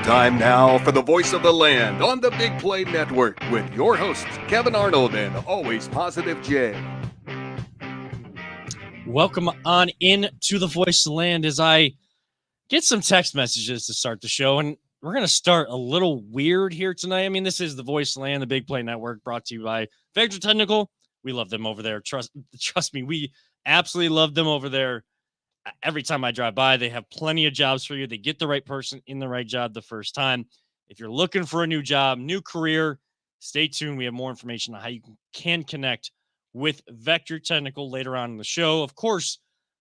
Time now for the voice of the land on the Big Play Network with your hosts, Kevin Arnold and Always Positive Jay. Welcome on in to the voice of the land as I get some text messages to start the show. And we're going to start a little weird here tonight. I mean, this is the voice of the land, the Big Play Network, brought to you by Vector Technical. We love them over there. Trust me, we absolutely love them over there. Every time I drive by, they have plenty of jobs for you. They get the right person in the right job the first time. If you're looking for a new job, new career, stay tuned. We have more information on how you can connect with Vector Technical later on in the show. Of course,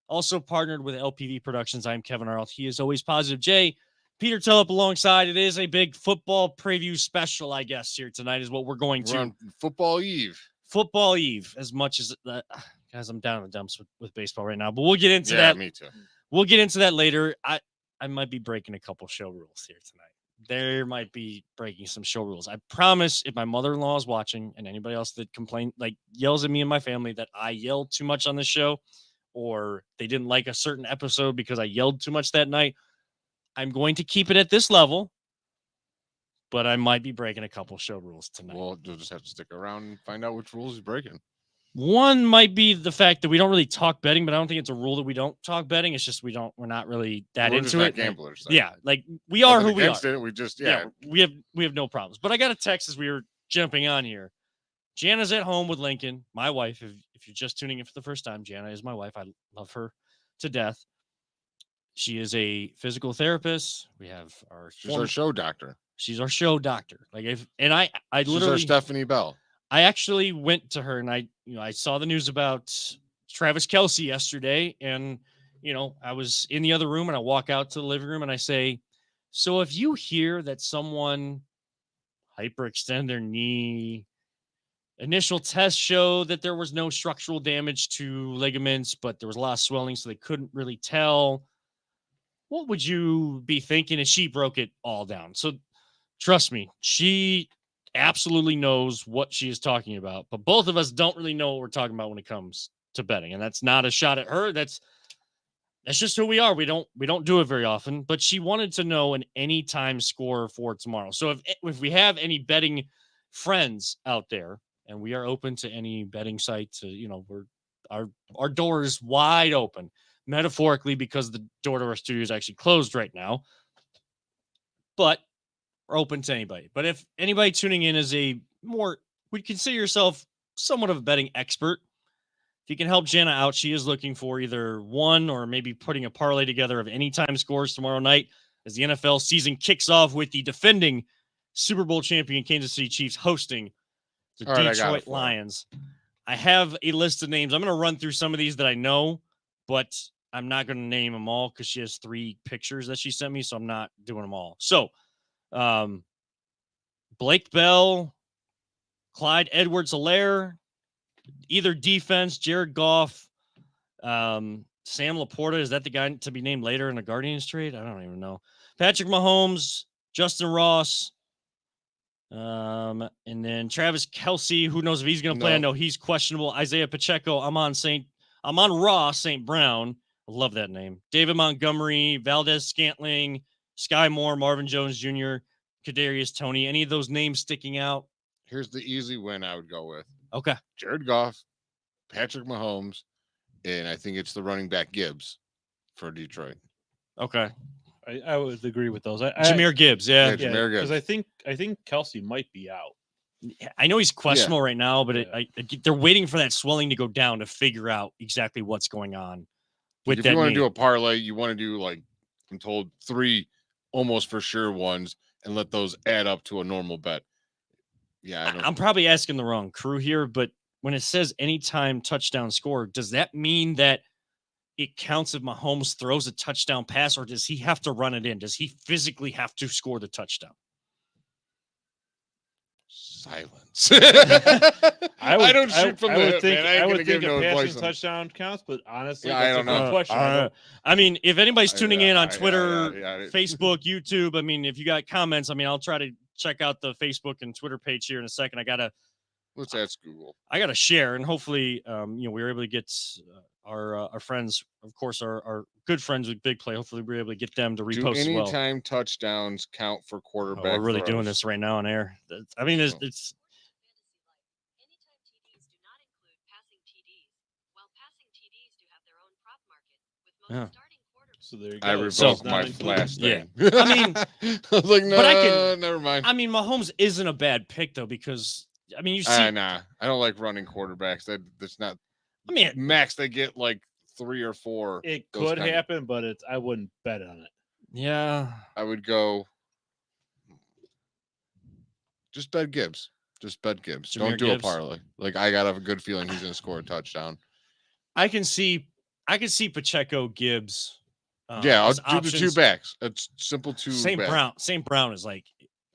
also partnered with LPV Productions. I'm Kevin Arnold. He is Always Positive Jay. Peter Tulip alongside. It is a big football preview special, I guess, here tonight is what we're going to. We're on Football Eve. Football Eve, as much as guys, I'm down in the dumps with baseball right now, but we'll get into that. Me too. We'll get into that later. I might be breaking a couple show rules here tonight. There might be breaking some show rules. I promise if my mother-in-law is watching and anybody else that yells at me and my family that I yelled too much on this show or they didn't like a certain episode because I yelled too much that night, I'm going to keep it at this level, but I might be breaking a couple show rules tonight. Well, you'll just have to stick around and find out which rules he's breaking. One might be the fact that we don't really talk betting, but I don't think it's a rule that we don't talk betting. It's just we're not really that into it. Gamblers. Yeah, like we are who we are. It, we just we have no problems. But I got a text as we were jumping on here. Jana's at home with Lincoln, my wife. If you're just tuning in for the first time, Jana is my wife. I love her to death. She is a physical therapist. We have she's our show doctor. She's our show doctor. Like I literally she's our Stephanie Bell. I actually went to her and I saw the news about Travis Kelce yesterday. And, I was in the other room and I walk out to the living room and I say, so if you hear that someone hyperextend their knee, initial tests show that there was no structural damage to ligaments, but there was a lot of swelling, so they couldn't really tell, what would you be thinking? And she broke it all down. So trust me, she absolutely knows what she is talking about, but both of us don't really know what we're talking about when it comes to betting, and that's not a shot at her. That's just who we are. We don't do it very often, but she wanted to know an anytime score for tomorrow. So if we have any betting friends out there, and we are open to any betting site, our door is wide open, metaphorically, because the door to our studio is actually closed right now, but open to anybody. But if anybody tuning in is would consider yourself somewhat of a betting expert, if you can help Jana out, she is looking for either one or maybe putting a parlay together of anytime scores tomorrow night as the NFL season kicks off with the defending Super Bowl champion Kansas City Chiefs hosting the Detroit Lions. I have a list of names. I'm going to run through some of these that I know, but I'm not going to name them all because she has 3 pictures that she sent me, so I'm not doing them all. So Blake Bell, Clyde Edwards-Helaire, either defense, Jared Goff, Sam Laporta. Is that the guy to be named later in the Guardians trade? I don't even know. Patrick Mahomes, Justin Ross, and then Travis Kelce. Who knows if he's going to play? I know he's questionable. Isaiah Pacheco, Amon Ross St. Brown. I love that name. David Montgomery, Valdez Scantling, Sky Moore, Marvin Jones Jr., Kadarius Toney. Any of those names sticking out? Here's the easy win I would go with. Okay. Jared Goff, Patrick Mahomes, and I think it's the running back Gibbs for Detroit. Okay. I would agree with those. Jahmyr Gibbs, yeah. Jahmyr Gibbs. Because I think Kelce might be out. I know he's questionable right now, but they're waiting for that swelling to go down to figure out exactly what's going on with if that you want knee. to do a parlay, you want to do, like, I'm told, 3 almost for sure ones and let those add up to a normal bet. Yeah, I'm probably asking the wrong crew here, but when it says anytime touchdown score, does that mean that it counts if Mahomes throws a touchdown pass, or does he have to run it in? Does he physically have to score the touchdown? Silence. I don't shoot from the hip, think, man. I would think a passing touchdown counts, but honestly, I don't know. Question. I mean, if anybody's tuning in on Twitter, Facebook, YouTube, if you got comments, I'll try to check out the Facebook and Twitter page here in a second. I got to Let's ask Google. I got to share, and hopefully, we were able to get our friends, of course, our good friends with Big Play. Hopefully, we're able to get them to Do repost as well. anytime touchdowns count for Oh, quarterback? we're really doing throws? this right now on air. I mean, it's Anytime TDs do not include passing TDs, while passing TDs do have their own prop market, with most Yeah. starting quarterbacks. So there you I go. revoked Not my included. last Yeah. thing. I mean, I was like, no, but I can- never mind. I mean, Mahomes isn't a bad pick though, because I mean, you see, Nah, I don't like running quarterbacks. That's not I mean, max. They get like 3 or 4. It those could kind of- happen, but I wouldn't bet on it. yeah, I would go. Just bet Gibbs. Just bet Gibbs. Jahmyr Don't do Gibbs? a parlay. Like I got a good feeling he's gonna score a touchdown. I can see Pacheco, Gibbs. Yeah, I'll as do the 2 options. backs. It's simple 2. St. back. Brown is like,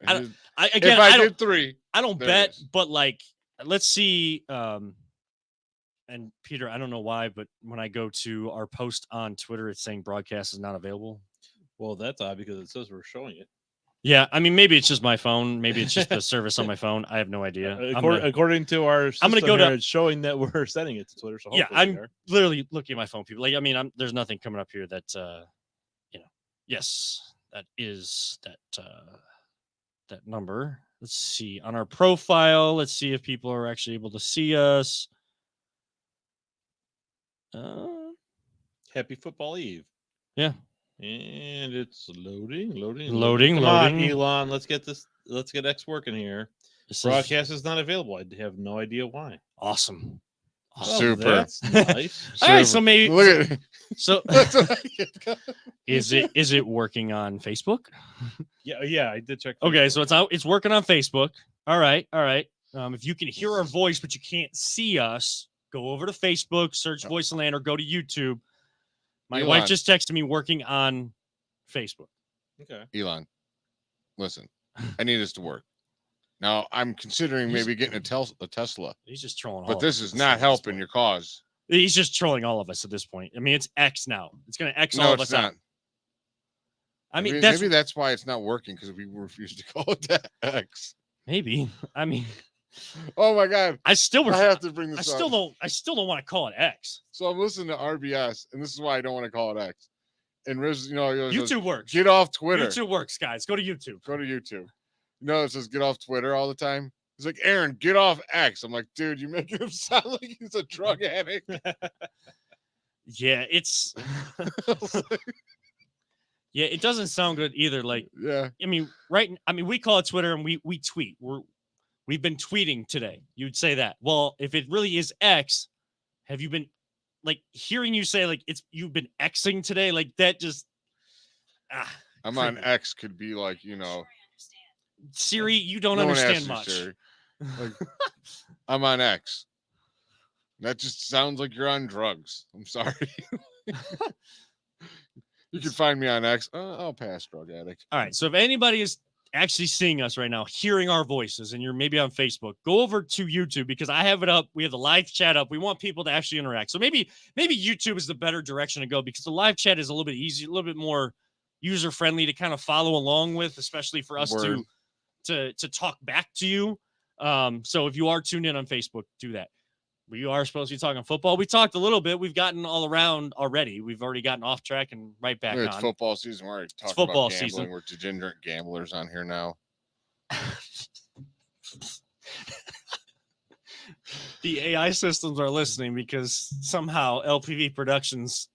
If I don't- again, I I don't, did 3, I don't there it bet, is. but like, let's see. And Peter, I don't know why, but when I go to our post on Twitter, it's saying broadcast is not available. Well, that's odd because it says we're showing it. Yeah, I mean, maybe it's just my phone. Maybe it's just the service on my phone. I have no idea. I'm According to our system, gonna go to- here, it's showing that we're sending it to Twitter. So yeah, hopefully we I'm are. literally looking at my phone, people. Like, I mean, there's nothing coming up here that, yes, that is that number. Let's see on our profile. Let's see if people are actually able to see us. Happy Football Eve. Yeah. And it's loading. Loading, Come loading. on, Elon. Let's get X working here. This is Broadcast is not available. I have no idea why. awesome. Oh, Super. That's nice. All right, so maybe Look at so that's what I get. is it working on Facebook? Yeah, I did check. Okay, Facebook. so it's out. It's working on Facebook. All right. If you can hear our voice but you can't see us, go over to Facebook, search Voice of Land, or go to YouTube. My wife Elon. just texted me working on Facebook. Okay. Elon, listen, I need this to work. Now I'm considering He's- maybe getting a Tesla, He's just trolling. all but of this us is at not this helping point. your cause. He's just trolling all of us at this point. I mean, it's X now. It's going to X all No, of us it's not. out. I mean, Maybe that's why it's not working because we refuse to call it that X. maybe. I mean, Oh my God, I still I have to bring this I up. still don't want to call it X. So I'm listening to RBS, and this is why I don't want to call it X. And Riz, he goes, YouTube works. get off Twitter. YouTube works, guys. Go to YouTube. Go to YouTube. It says get off Twitter all the time. He's like, Aaron, get off X. I'm like, dude, you're making him sound like he's a drug addict. Yeah, it's yeah, it doesn't sound good either. Like, Yeah. I mean, we call it Twitter and we tweet. We've been tweeting today. You'd say that. Well, if it really is X, have you been like hearing you say like you've been Xing today? Like that just I'm on creepy. X could be like, Siri, you don't no one understand asked you, much. Siri. Like, I'm on X. That just sounds like you're on drugs. I'm sorry. You can find me on X. I'll pass drug addict. All right. So if anybody is actually seeing us right now, hearing our voices, and you're maybe on Facebook, go over to YouTube because I have it up. We have the live chat up. We want people to actually interact. So maybe YouTube is the better direction to go because the live chat is a little bit easier, a little bit more user friendly to kind of follow along with, especially for us Word. to talk back to you. So if you are tuned in on Facebook, do that. We are supposed to be talking football. We talked a little bit. We've gotten all around already. We've already gotten off track and right back It's on. football season. We're already talking football about gambling. season. We're degenerate gamblers on here now. The AI systems are listening because somehow LPV Productions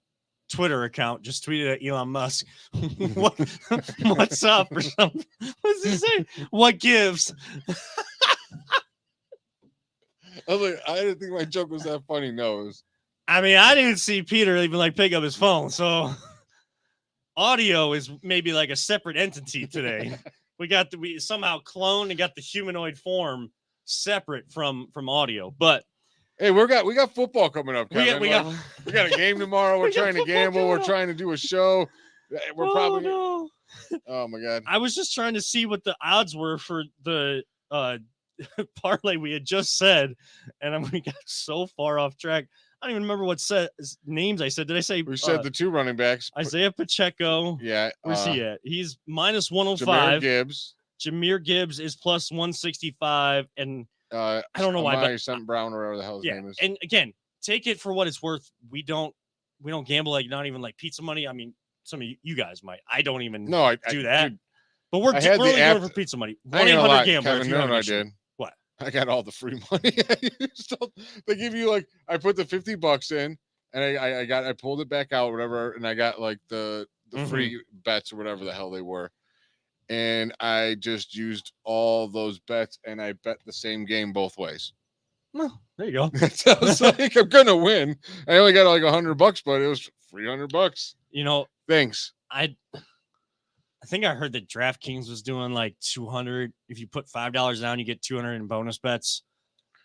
Twitter account just tweeted at Elon Musk, what's up or something. What's he say? What gives? I was like, I didn't think my joke was that funny. No, it was, I mean, I didn't see Peter even like pick up his phone. So audio is maybe like a separate entity today. We somehow cloned and got the humanoid form separate from audio. But hey, we got football coming up. Kevin. we got We got a game tomorrow. We're We got trying to football gamble. coming We're up. trying to do a show. We're probably. no. Oh my God. I was just trying to see what the odds were for the parlay we had just said, and we got so far off track. I don't even remember what names I said. Did I say We said the 2 running backs. Isaiah Pacheco? Yeah. Where's he at? He's minus Jahmyr 105. Gibbs. Jahmyr Gibbs is plus 165, and I don't know why, but St. Brown or whatever the hell his yeah. name is. And again, take it for what it's worth. We don't gamble, like not even like pizza money. I mean, some of you guys might. I don't even No, I do that. dude, But we're I had we're the only app- doing it for pizza money. I ain't gonna 1-800 lie, gambler. Kevin, If you you know have what an I issue. did? What? I got all the free money. They give you like I put the $50 in, and I pulled it back out, whatever, and I got like the Mhm. free bets or whatever the hell they were, and I just used all those bets, and I bet the same game both ways. Well, there you go. So I was like, I'm gonna win. I only got like $100, but it was $300. You know, Thanks. I think I heard that DraftKings was doing like 200. If you put $5 down, you get 200 in bonus bets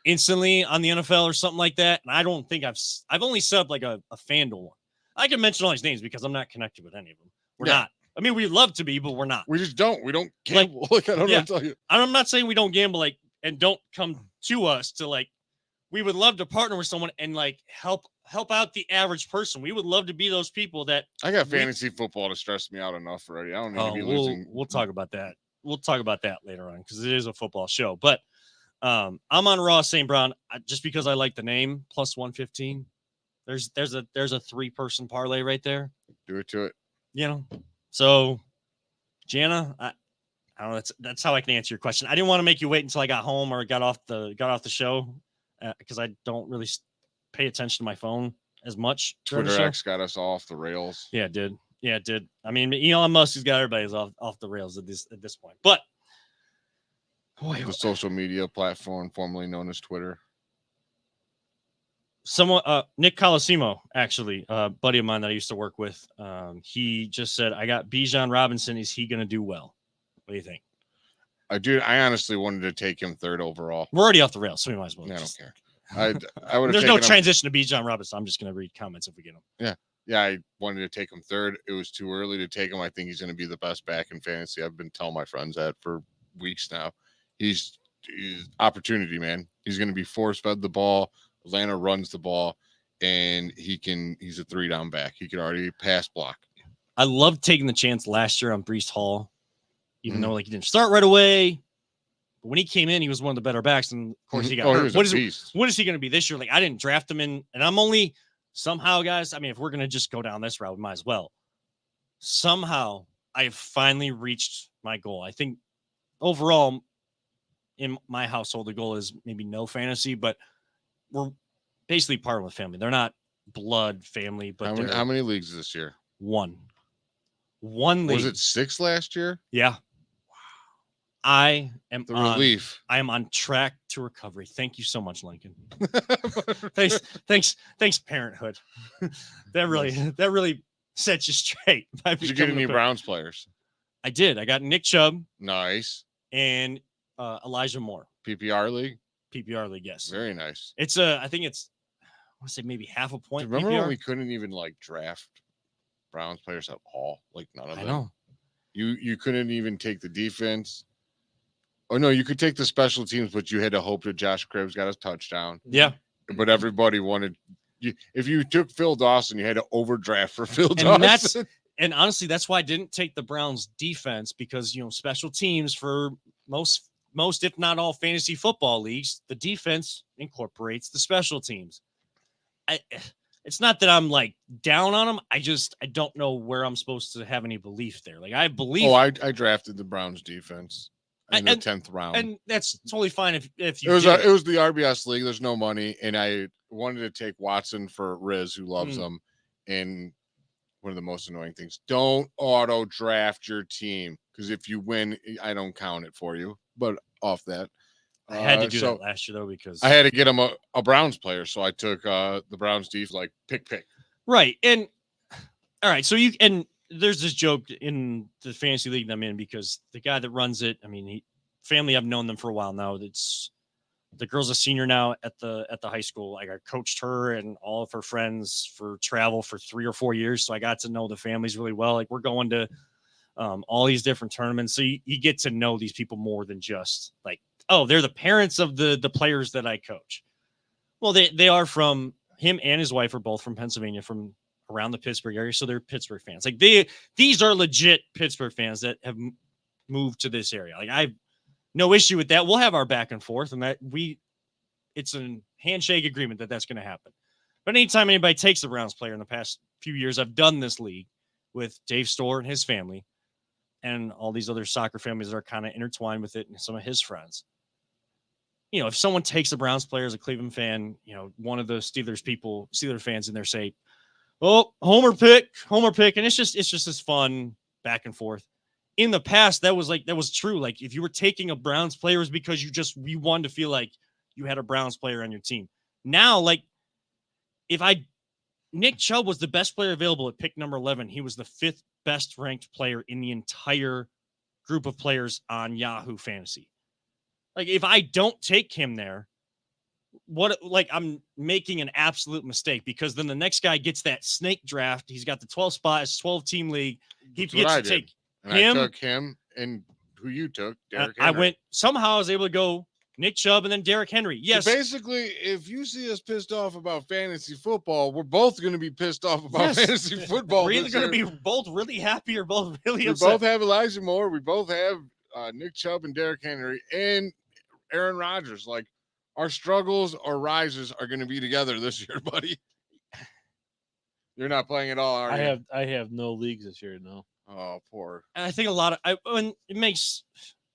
instantly on the NFL or something like that. And I don't think I've only set up like a FanDuel one. I can mention all these names because I'm not connected with any of them. We're Yeah. not. I mean, we'd love to be, but we're not. We just don't. We don't gamble. Like, I don't know yeah. what to tell you. And I'm not saying we don't gamble, like, and don't come to us to like. We would love to partner with someone and like help out the average person. We would love to be those people that. I got We- fantasy football to stress me out enough already. I don't need to be we'll losing. talk about that. We'll talk about that later on because it is a football show. But I'm on Raw St. Brown just because I like the name plus 115. There's a 3-person parlay right there. Do it to it. You know, so Jana, I don't know. That's how I can answer your question. I didn't want to make you wait until I got home or got off the show because I don't really pay attention to my phone as much. during the Twitter show. X got us off the rails. Yeah, it did. Yeah, it did. I mean, Elon Musk has got everybody's off the rails at this point. But boy, The social media platform formerly known as Twitter. someone, Nick Colosimo, actually, a buddy of mine that I used to work with, he just said, "I got Bijan Robinson. Is he going to do well? What do you think?" I honestly wanted to take him third overall. We're already off the rails, so we might as well. I don't just- care. I would have There's taken no him. transition to Bijan Robinson. I'm just going to read comments if we get them. Yeah, I wanted to take him third. It was too early to take him. I think he's going to be the best back in fantasy. I've been telling my friends that for weeks now. He's opportunity, man. He's going to be force fed the ball. Atlanta runs the ball, and he's a 3-down back. He could already pass block. I loved taking the chance last year on Brees Hall, even Mhm. though like he didn't start right away. But when he came in, he was one of the better backs, and of course he got hurt. was What a is beast. what is he going to be this year? Like I didn't draft him in, and I'm only somehow, guys. I mean, if we're going to just go down this route, we might as well. Somehow, I have finally reached my goal. I think overall, in my household, the goal is maybe no fantasy, but we're basically part of a family. They're not blood family, but How they're many, how many leagues is this year? one league. Was it 6 last year? Yeah. I am The on, relief. I am on track to recovery. Thank you so much, Lincoln. Thanks, Parenthood. that really sets you straight. by Did you get becoming any a parent. Browns players? I did. I got Nick Chubb Nice. and Elijah Moore, PPR league? PPR league. Yes, Very nice. it's I think it's, I want to say maybe half a point. Remember PPR? when we couldn't even like draft Browns players at all? Like none of I them. know. You couldn't even take the defense. Oh no, you could take the special teams, but you had to hope that Josh Cribbs got a touchdown. Yeah, But everybody wanted you. If you took Phil Dawson, you had to overdraft for Phil And Dawson. that's- and honestly, that's why I didn't take the Browns defense because special teams for most if not all fantasy football leagues, the defense incorporates the special teams. It's not that I'm like down on them. I don't know where I'm supposed to have any belief there. Like I believe, I drafted the Browns defense in the And- 10th round. and that's totally fine if it you was did. it was the RBS league. There's no money, and I wanted to take Watson for Riz, who loves him. And one of the most annoying things: don't auto draft your team because if you win, I don't count it for you. But off that, I had to do so that last year though because I had to get him a Browns player, so I took the Browns defense like pick. right. And all right, so there's this joke in the fantasy league that I'm in because the guy that runs it, I mean, family, I've known them for a while now. The girl's a senior now at the high school. Like I coached her and all of her friends for travel for 3 or 4 years. So I got to know the families really well. Like we're going to all these different tournaments. So you get to know these people more than just like, oh, they're the parents of the players that I coach. Well, they are from him and his wife are both from Pennsylvania, from around the Pittsburgh area. So they're Pittsburgh fans. Like these are legit Pittsburgh fans that have moved to this area. Like I've no issue with that. We'll have our back and forth, and it's a handshake agreement that that's going to happen. But anytime anybody takes a Browns player in the past few years, I've done this league with Dave Storr and his family and all these other soccer families that are kind of intertwined with it and some of his friends. You know, if someone takes a Browns player as a Cleveland fan, you know, one of the Steelers fans in there say, "Oh, Homer pick," and it's just this fun back and forth. In the past, that was true. Like if you were taking a Browns player, it was because you wanted to feel like you had a Browns player on your team. Now, like Nick Chubb was the best player available at pick number 11. He was the 5th best ranked player in the entire group of players on Yahoo Fantasy. Like if I don't take him there, I'm making an absolute mistake, because then the next guy gets that snake draft. He's got the 12 spot. It's 12-team league. He That's what gets I to did. take And him. I took him, and who you took, Derrick I Henry. somehow I was able to go Nick Chubb and then Derrick Henry. Yes. So basically, if you see us pissed off about fantasy football, we're both going to be pissed off about Yes. fantasy football. We're either this going to year. be both really happy or both really We upset. both have Elijah Moore. We both have Nick Chubb and Derrick Henry and Aaron Rodgers. Like, our struggles or rises are going to be together this year, buddy. You're not playing at all, are you? I have no leagues this year. No. Oh, poor. And I think a lot of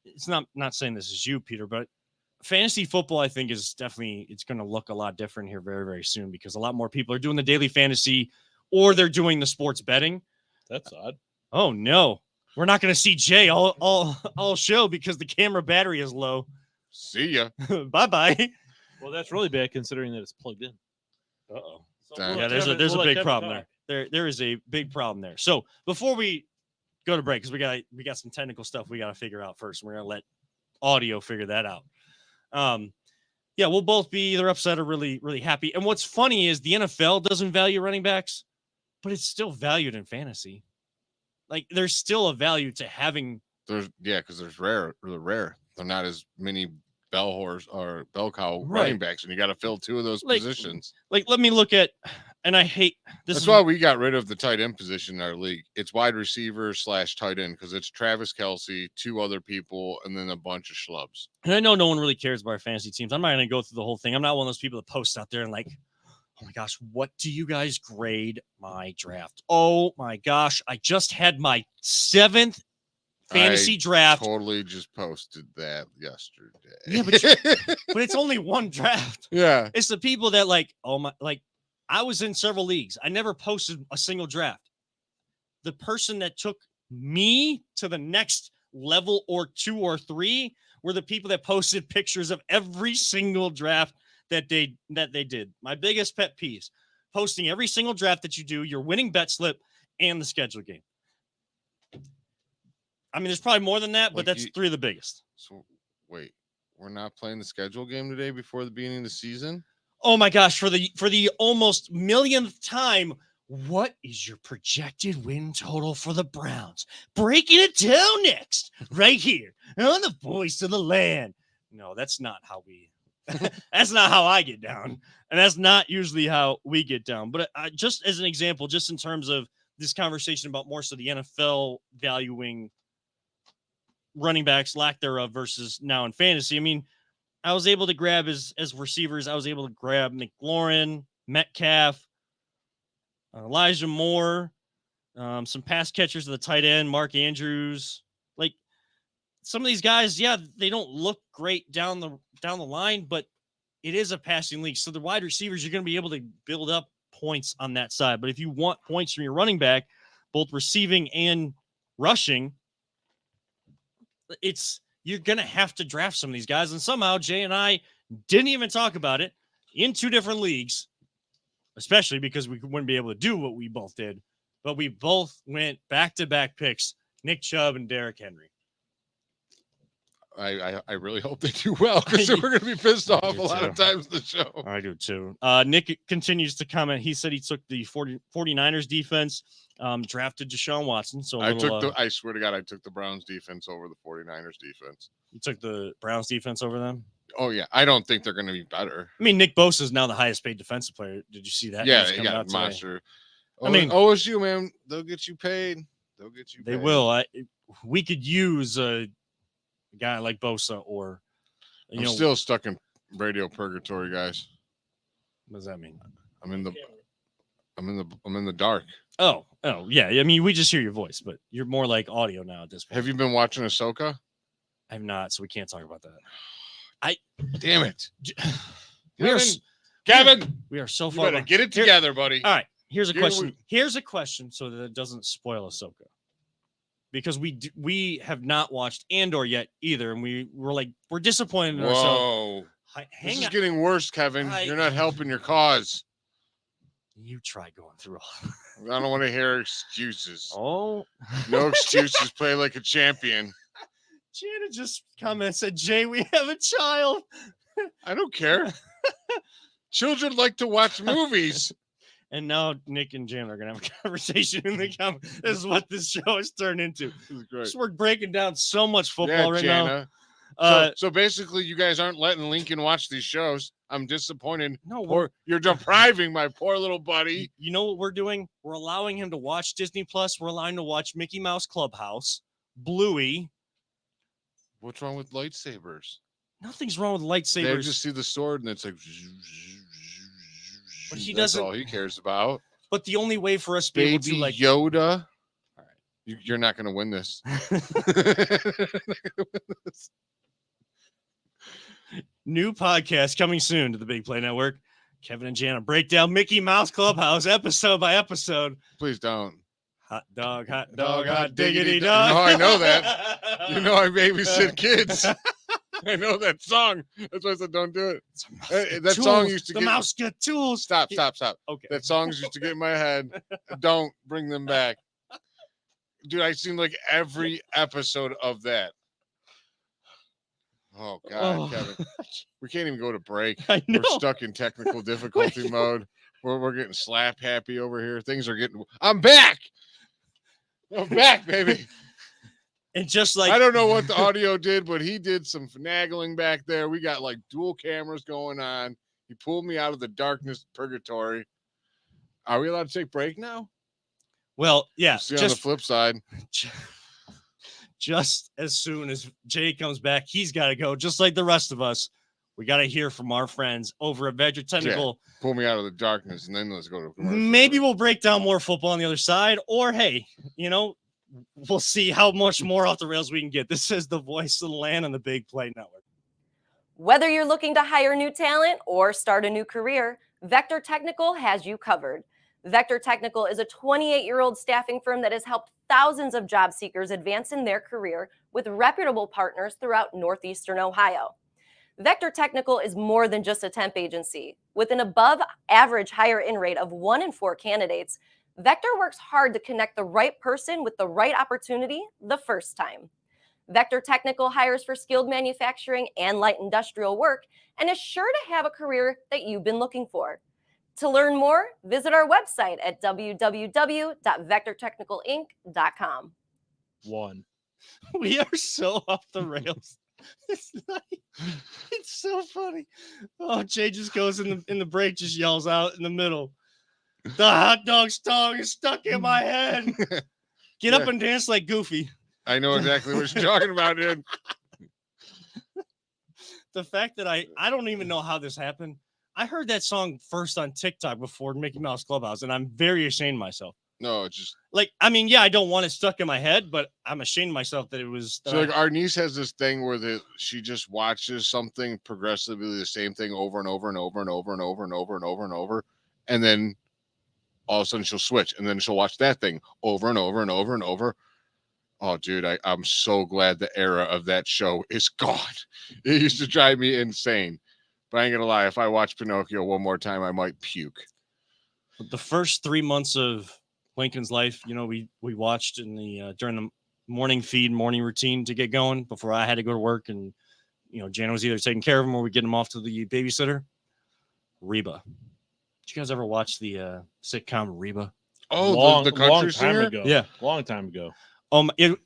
it's not saying this is you, Peter, but fantasy football, I think, is definitely, it's going to look a lot different here very, very soon, because a lot more people are doing the daily fantasy or they're doing the sports betting. That's odd. Oh no, we're not going to see Jay all show because the camera battery is low. See ya. Bye. Well, that's really bad considering that it's plugged in. Uh-oh. Dang. Yeah, there's a big problem there. There is a big problem there. So before we go to break, because we got some technical stuff we got to figure out first. We're gonna let audio figure that out. Yeah, we'll both be either upset or really, really happy. And what's funny is the NFL doesn't value running backs, but it's still valued in fantasy. Like there's still a value to having. Because they're rare. They're not as many bell horse or bell cow Right. running backs, and you got to fill 2 of those Like, positions. Like, let me look at, and I hate this. That's why we got rid of the tight end position in our league. It's wide receiver / tight end, because it's Travis Kelce, 2 other people, and then a bunch of schlubs. And I know no one really cares about our fantasy teams. I'm not going to go through the whole thing. I'm not one of those people that post out there and like, oh my gosh, what do you guys grade my draft? Oh my gosh, I just had my 7th fantasy draft. Totally just posted that yesterday. Yeah, but it's only one draft. yeah. It's the people that like, oh my, like I was in several leagues. I never posted a single draft. The person that took me to the next level or 2 or 3 were the people that posted pictures of every single draft that they did. My biggest pet peeves, posting every single draft that you do, your winning bet slip, and the schedule game. I mean, there's probably more than that, but Like that's 3 of the biggest. So wait, we're not playing the schedule game today before the beginning of the season? Oh my gosh, for the almost millionth time, what is your projected win total for the Browns? Breaking it down next, right here on the Voice of the Land. No, that's not how that's not how I get down. And that's not usually how we get down. But just as an example, just in terms of this conversation about more so the NFL valuing running backs, lack thereof, versus now in fantasy. I mean, I was able to grab as receivers. I was able to grab McLaurin, Metcalf, Elijah Moore, some pass catchers at the tight end, Mark Andrews. Like some of these guys, yeah, they don't look great down the line, but it is a passing league. So the wide receivers, you're going to be able to build up points on that side. But if you want points from your running back, both receiving and rushing, you're going to have to draft some of these guys. And somehow Jay and I didn't even talk about it in 2 different leagues, especially because we wouldn't be able to do what we both did. But we both went back-to-back picks, Nick Chubb and Derrick Henry. I really hope they do well, because we're going to be pissed off do a lot of too. times in the show. I do too. Nick continues to comment. He said he took the 49ers defense, drafted Deshaun Watson. So I swear to God, I took the Browns defense over the 49ers defense. you took the Browns defense over them. Oh, yeah. I don't think they're going to be better. I mean, Nick Bosa is now the highest paid defensive player. Did you see that? Yeah, news coming yeah, out today? monster. I mean- OSU, man, they'll get you paid. They will. We could use a guy like Bosa or I'm still stuck in radio purgatory, guys. what does that mean? I'm in the dark. Oh yeah. I mean, we just hear your voice, but you're more like audio now at this point. Have you been watching Ahsoka? I have not, so we can't talk about that. Damn it, We are, Kevin. we are so You far. better behind. get it Here- together, buddy. All right. Here's a Here question. we- Here's a question, so that it doesn't spoil Ahsoka, because we have not watched Andor yet either, and we're disappointed in ourselves. Whoa, this Hang is on. getting worse, Kevin. You're not helping your cause. You try going through all. I don't want to hear excuses. Oh, No excuses. Play like a champion. Jana just commented, said, "Jay, we have a child." I don't care. Children like to watch movies. And now Nick and Jan are gonna have a conversation in the comments. This is what this show has turned into. This is great. So we're breaking down so much football Yeah, right now. Jana. Uh, So basically, you guys aren't letting Lincoln watch these shows. I'm disappointed. no, Or you're depriving my poor little buddy. you know what we're doing? We're allowing him to watch Disney Plus. We're allowing him to watch Mickey Mouse Clubhouse, Bluey. What's wrong with lightsabers? Nothing's wrong with They lightsabers. just see the sword and it's like. But he That's doesn't- all he cares about. But the only way for us to be able Baby to like Yoda. All right. You're not going to win this. new podcast coming soon to the Big Play Network. Kevin and Jana break down Mickey Mouse Clubhouse episode by episode. Please don't. Hot dog, hot Dog, dog, hot hot diggity diggity dog. dog. No, I know that. You know I babysit kids. I know that song. That's why I said don't do it. That song used to the get mouse got tools. stop. Okay. That songs used to get in my head. Don't bring them back. Dude, I've seen like every episode of that. Oh God, Oh. Kevin. We can't even go to break. I know. We're stuck in technical difficulty mode. We're getting slap happy over here. Things are getting I'm back. I'm back, baby. And just like I don't know what the audio did, but he did some finagling back there. We got like dual cameras going on. He pulled me out of the darkness purgatory. Are we allowed to take break now? well, yeah, See on the flip side. just as soon as Jay comes back, he's got to go. Just like the rest of us, we got to hear from our friends over at Vector Technical. Pull me out of the darkness, and then let's go to commercial Maybe break. we'll break down more football on the other side, or hey, we'll see how much more off the rails we can get. This is the voice of the land on the Big Play Network. Whether you're looking to hire new talent or start a new career, Vector Technical has you covered. Vector Technical is a 28-year-old staffing firm that has helped thousands of job seekers advance in their career with reputable partners throughout Northeastern Ohio. Vector Technical is more than just a temp agency. With an above-average hire-in rate of 1 in 4 candidates, Vector works hard to connect the right person with the right opportunity the first time. Vector Technical hires for skilled manufacturing and light industrial work and is sure to have a career that you've been looking for. To learn more, visit our website at www.vectortechnicalinc.com. One. We are so off the rails. It's so funny. Oh, Jay just goes in the break, just yells out in the middle. The hot dog's tongue is stuck in my head. Get up Yeah. and dance like Goofy. I know exactly what you're talking about, dude. The fact that I don't even know how this happened. I heard that song first on TikTok before Mickey Mouse Clubhouse, and I'm very ashamed of myself. No, it's just Like, I mean, yeah, I don't want it stuck in my head, but I'm ashamed of myself that it was. so like our niece has this thing where she just watches something progressively the same thing over and over and over and over and over and over and over and over, and then all of a sudden she'll switch, and then she'll watch that thing over and over and over and over. Oh, dude, I'm so glad the era of that show is gone. It used to drive me insane. But I ain't gonna lie, if I watch Pinocchio one more time, I might puke. The first 3 months of Lincoln's life, we watched in the during the morning feed, morning routine to get going before I had to go to work, and Jana was either taking care of him or we get him off to the babysitter. Reba. Did you guys ever watch the sitcom Reba? Oh, the country long time singer? ago. Yeah. Long time ago.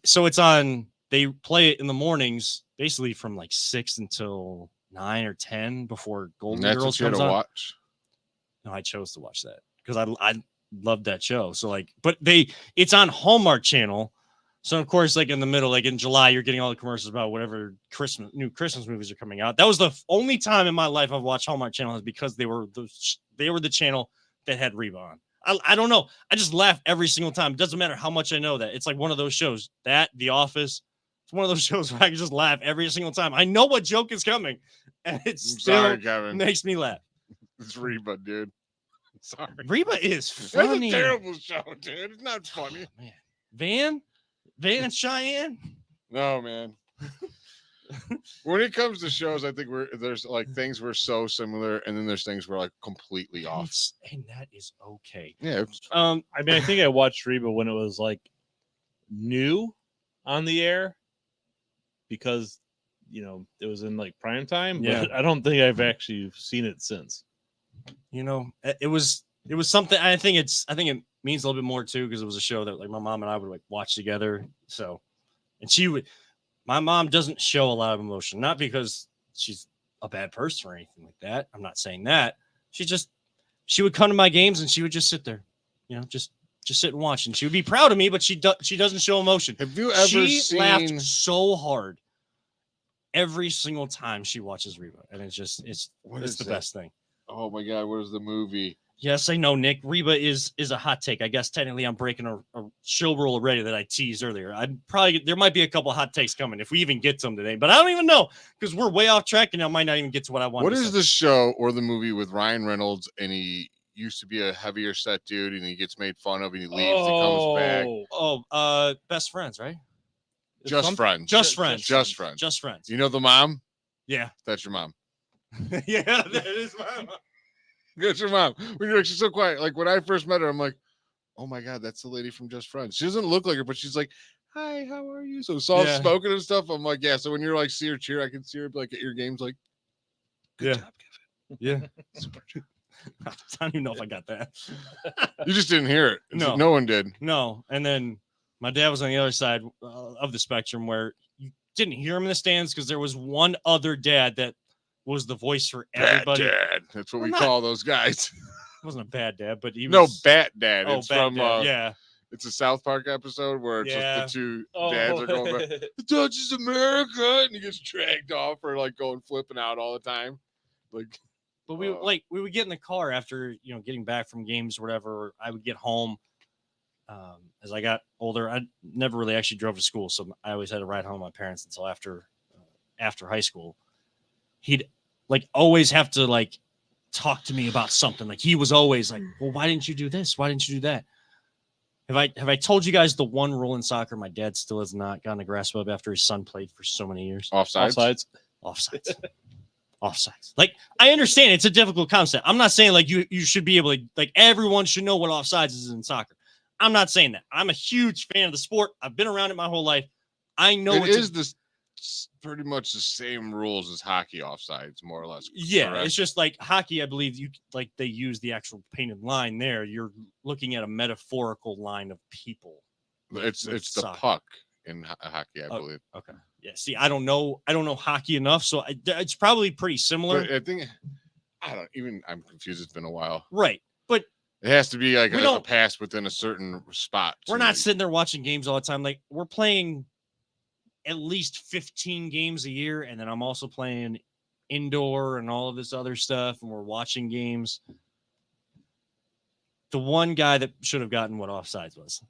So it's on. They play it in the mornings, basically from like 6 until 9 or 10 before Golden That's Girls what you had comes to on. watch. No, I chose to watch that because I loved that show. So like, but it's on Hallmark Channel, So of course, like in the middle, like in July, you're getting all the commercials about whatever new Christmas movies are coming out. That was the only time in my life I've watched Hallmark Channel is because they were the channel that had Reba on. I don't know. I just laugh every single time. It doesn't matter how much I know that. It's like one of those shows. That, The Office. It's one of those shows where I can just laugh every single time. I know what joke is coming, and it I'm still sorry, Kevin. makes me laugh. It's Reba, dude. Sorry. Reba is That's funny. a terrible show, dude. It's not funny. Oh, man. Van and Cheyenne. No, man. When it comes to shows, I think there's like things we're so similar, and then there's things we're like completely off. And that is okay. Yeah. it's- I mean, I think I watched Reba when it was like new on the air because it was in like prime time. But Yeah. I don't think I've actually seen it since. It was something. I think it means a little bit more too because it was a show that like my mom and I would like watch together. So, and my mom doesn't show a lot of emotion, not because she's a bad person or anything like that. I'm not saying that. She would come to my games and she would just sit there, just sit and watch, and she would be proud of me, but she doesn't show emotion. Have you ever She laughed seen? so hard every single time she watches Reba, and it's What it's is the it? best thing. Oh my God, what is the movie? Yes, I know, Nick. Reba is a hot take. I guess technically I'm breaking a show rule already that I teased earlier. There might be a couple hot takes coming if we even get to them today, but I don't even know because we're way off track and I might not even get to what I want. What is the show or the movie with Ryan Reynolds and he used to be a heavier set dude and he gets made fun of and he leaves, he comes back. Best Friends, right? Just Friends. Just Friends. Just Friends. Just Friends. You know the mom? Yeah. That's your mom. Yeah, that is my mom. That's your mom. When you're like, she's so quiet. Like when I first met her, I'm like, oh my God, that's the lady from Just Friends. She doesn't look like her, but she's like, hi, how are you? So soft spoken and stuff. I'm like, yeah. So when you're like, see her cheer, I can see her like at your games, like, good job, Kevin. Yeah. Super. I don't even know if I got that. You just didn't hear it. No. No one did. No. And then my dad was on the other side of the spectrum where you didn't hear him in the stands because there was one other dad that was the voice for everybody. Bat dad. That's what Well, we not- call those guys. It wasn't a bad dad, but he was No, Bat Dad. Oh, It's bad from dad. Yeah. it's a South Park episode where it's Yeah. just the two dads are going back. It touches America, and he gets dragged off or like going flipping out all the time. Like, But we would get in the car after getting back from games or whatever. Or I would get home. As I got older, I never really actually drove to school, so I always had to ride home with my parents until after high school. He'd like always have to like talk to me about something. Like he was always like, "Well, why didn't you do this? Why didn't you do that?" Have I told you guys the one rule in soccer my dad still has not gotten a grasp of after his son played for so many years? offsides. Offsides. Offsides. Offsides. Like I understand it's a difficult concept. I'm not saying like you should be able to like everyone should know what offsides is in soccer. I'm not saying that. I'm a huge fan of the sport. I've been around it my whole life. I know It it's is this pretty much the same rules as hockey offsides, more or less. yeah, correct? it's just like hockey. I believe they use the actual painted line there. You're looking at a metaphorical line of people. It's with the soccer. puck in hockey, I Oh, believe. Okay. Yeah. See, I don't know hockey enough, so it's probably pretty similar. But I think I'm confused. It's been a while. Right. But It has to be like We a don't- pass within a certain spot. we're too. not sitting there watching games all the time. Like we're playing at least 15 games a year, and then I'm also playing indoor and all of this other stuff, and we're watching games. The one guy that should have gotten what offsides was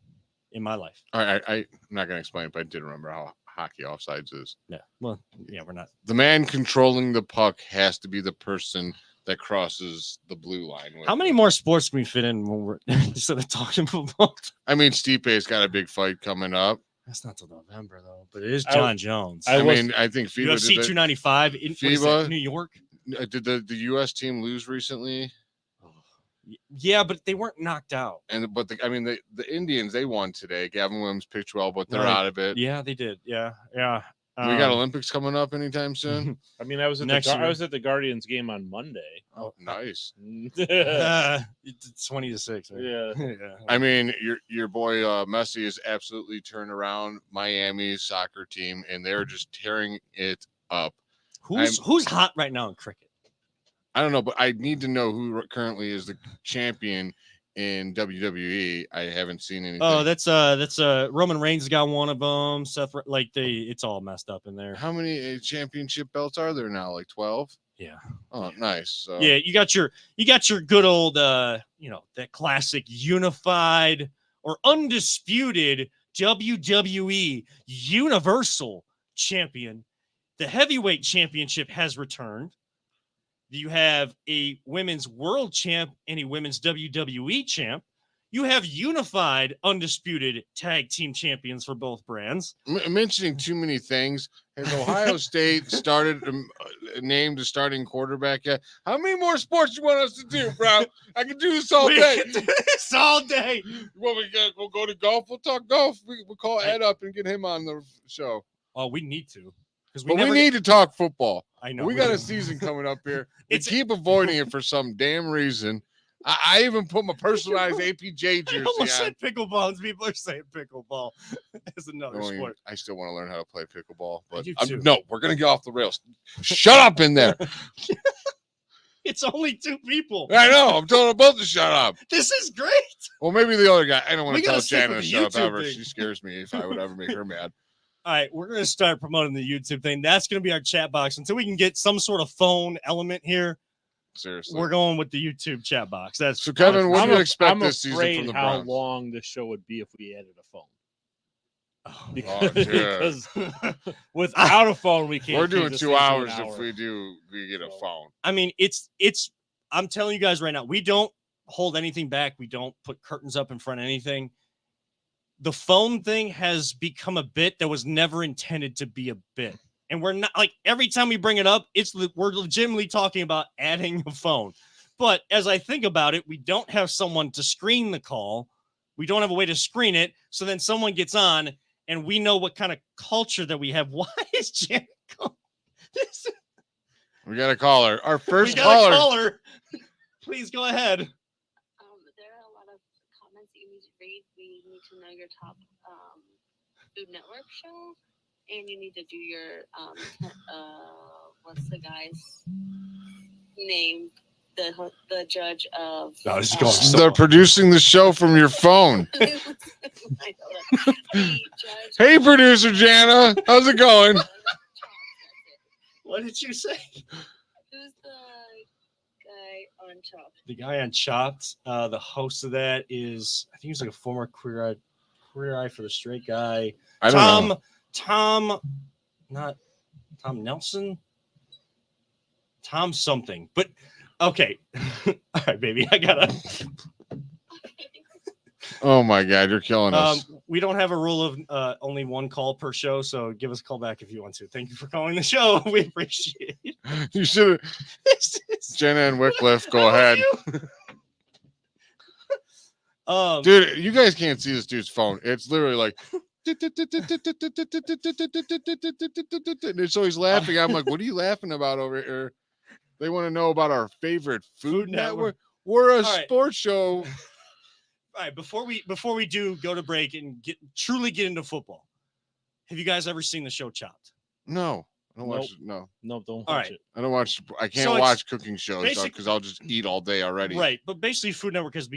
in my life. I'm not going to explain it, but I did remember how hockey offsides is. Yeah. Well, yeah, we're not. The man controlling the puck has to be the person that crosses the blue line. with How many it. more sports can we fit in when we're instead of talking football? I mean, Stipe's got a big fight coming up. That's not till November though, but it is I- John Jones. I was- mean, I think FIBA UFC did that. 295 in what is that, FIBA? New York. Did the U.S. team lose recently? Yeah, but they weren't knocked out. But the Indians, they won today. Gavin Williams pitched well, but they're Right. out of it. Yeah, they did. Yeah. We got Um, Olympics coming up anytime soon. I mean, I was at Next I year. was at the Guardians game on Monday. Nice. It's 20-6. Right? Yeah. Yeah. I mean, your boy Messi has absolutely turned around Miami's soccer team, and they're just tearing it up. Who's hot right now in cricket? I don't know, but I need to know who currently is the champion in WWE. I haven't seen anything. Oh, that's Roman Reigns got one of them. It's all messed up in there. How many championship belts are there now? Like 12? Yeah. Oh, nice. So, Yeah, you got your good old that classic unified or undisputed WWE Universal Champion. The heavyweight championship has returned. You have a women's world champ and a women's WWE champ. You have unified, undisputed tag team champions for both brands. Mentioning too many things. Has Ohio State started named a starting quarterback yet? How many more sports you want us to do, bro? I can do this all We day. can do this all day. Well, we'll go to golf. We'll talk golf. We'll call Ed up and get him on the show. Oh, we need to. Because We need to talk football. I know. We got a season coming up here. We It's- keep avoiding it for some damn reason. I even put my personalized APJ I jersey almost on. said pickleball, and people are saying pickleball as another sport. I still want to learn how to play pickleball, but do too. no, we're gonna get off the rails. Shut up in there. It's only 2 people. I know. I'm telling them both to shut up. This is great. Well, maybe the other guy. I don't want We to gotta tell stick Shannon with to the shut up YouTube ever. thing. She scares me if I would ever make her mad. All right, we're going to start promoting the YouTube thing. That's going to be our chat box until we can get some sort of phone element here. Seriously. We're going with the YouTube chat box. That's So, Kevin, what do you expect I'm this season afraid from the how Browns? long this show would be if we added a phone. Oh, Because without a phone, we can't. We're keep doing this 2 thing to an hours hour. if we get a phone. I mean, it's. I'm telling you guys right now, we don't hold anything back. We don't put curtains up in front of anything. The phone thing has become a bit that was never intended to be a bit. And we're not like every time we bring it up, we're legitimately talking about adding a phone. But as I think about it, we don't have someone to screen the call. We don't have a way to screen it. So then someone gets on and we know what kind of culture that we have. Why is Janet calling? This? We got a caller. Our first We got a caller. caller. Please go ahead. There are a lot of comments that you need to read. We need to know your top Food Network show, and you need to do your what's the guy's name? The judge of. No, this is going They're producing the show from your phone. I know that. The judge Hey, producer Jana. How's it going? What did you say? Who's the guy on Chopped? The guy on Chopped, the host of that is, I think he's like a former Queer Eye for the Straight guy. I don't know. Not Tom Nelson. Tom something. But okay. All right, baby. I gotta. Oh my God, you're killing us. We don't have a rule of only one call per show, so give us a call back if you want to. Thank you for calling the show. We appreciate it. You should have. This is- Jenna and Wycliffe, go ahead. Dude, you guys can't see this dude's phone. It's literally like. And so he's laughing. I'm like, what are you laughing about over here? They want to know about our favorite Food Network. We're a All right. sports show. All right, before we do go to break and truly get into football, have you guys ever seen the show Chopped? No, I don't watch Nope. it. No, No, don't All watch right. it. I don't watch. I can't So it's watch cooking shows basic- because I'll just eat all day already. Right, but basically Food Network has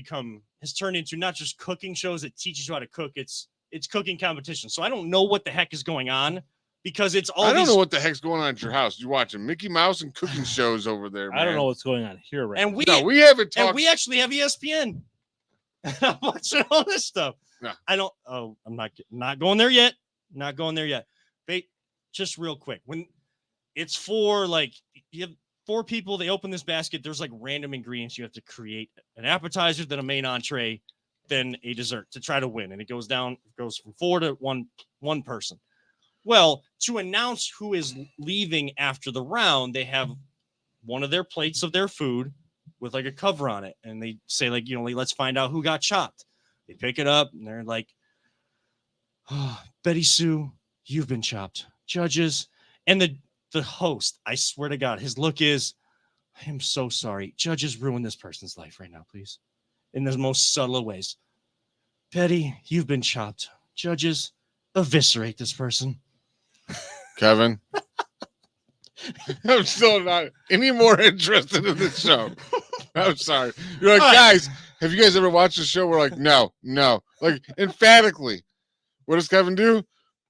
turned into not just cooking shows that teaches you how to cook, it's cooking competition. So I don't know what the heck is going on because it's all I don't these know what the heck's going on at your house. You're watching Mickey Mouse and cooking shows over there. I don't man. know what's going on here right and we No, we haven't and talked. we actually have ESPN. I'm watching all this stuff. No. I'm not going there yet. Not going there yet. Just real quick. When it's for like you have 4 people, they open this basket. There's like random ingredients. You have to create an appetizer, then a main entree, then a dessert to try to win. And it goes from 4 to one person. Well, to announce who is leaving after the round, they have one of their plates of their food with like a cover on it. And they say like, let's find out who got chopped. They pick it up and they're like, oh, Betty Sue, you've been chopped. Judges. And the host, I swear to God, his look is, I am so sorry. Judges, ruin this person's life right now, please. In the most subtle of ways. Betty, you've been chopped. Judges, eviscerate this person. Kevin. I'm still not any more interested in this show. I'm sorry. You're like, All right. guys, Have you guys ever watched the show? We're like, no, like emphatically. What does Kevin do?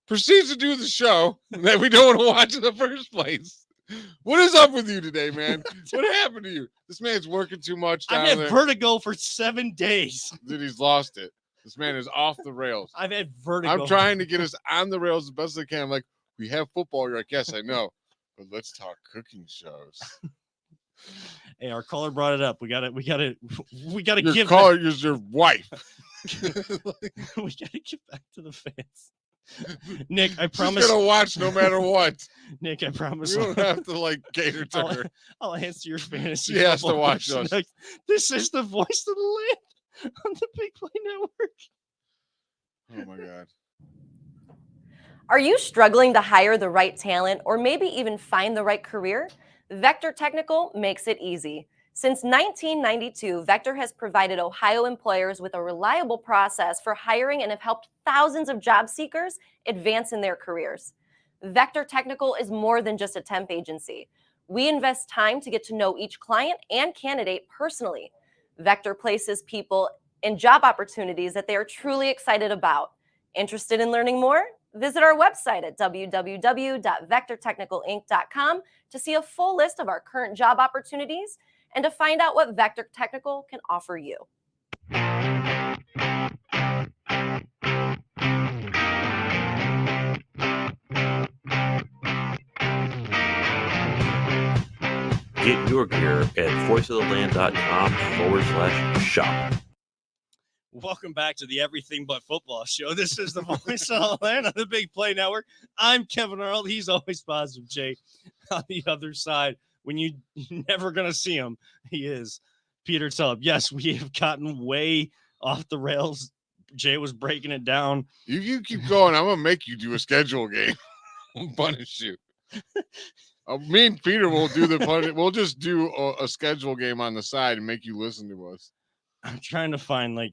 Proceeds to do the show that we don't want to watch in the first place. What is up with you today, man? What happened to you? This man's working too much down I've had there. vertigo for 7 days. Dude, he's lost it. This man is off the rails. I've had vertigo. I'm trying to get us on the rails as best as I can. I'm like, we have football. You're like, yes, I know. But let's talk cooking shows. Hey, our caller brought it up. We got to Your give caller is your wife. we got to get back to the fans. Nick, I She's promise. gonna watch no matter what. Nick, I promise. You don't have to like cater to I'll, her. I'll answer your fantasy. She has to football watch question us. next. This is the voice of the land on the Big Play Network. Oh my god. Are you struggling to hire the right talent or maybe even find the right career? Vector Technical makes it easy. Since 1992, Vector has provided Ohio employers with a reliable process for hiring and have helped thousands of job seekers advance in their careers. Vector Technical is more than just a temp agency. We invest time to get to know each client and candidate personally. Vector places people in job opportunities that they are truly excited about. Interested in learning more? Visit our website at www.vectortechnicalinc.com to see a full list of our current job opportunities and to find out what Vector Technical can offer you. Get your gear at voiceoftheland.com/shop. Welcome back to the Everything But Football Show. This is the voice of the land on the Big Play Network. I'm Kevin Arnold. He's always positive, Jay. On the other side, when you're never going to see him, he is Peter Tubb. Yes, we have gotten way off the rails. Jay was breaking it down. You keep going. I'm gonna make you do a schedule game. I'll punish you. Me and Peter will do the punish. We'll just do a schedule game on the side and make you listen to us. I'm trying to find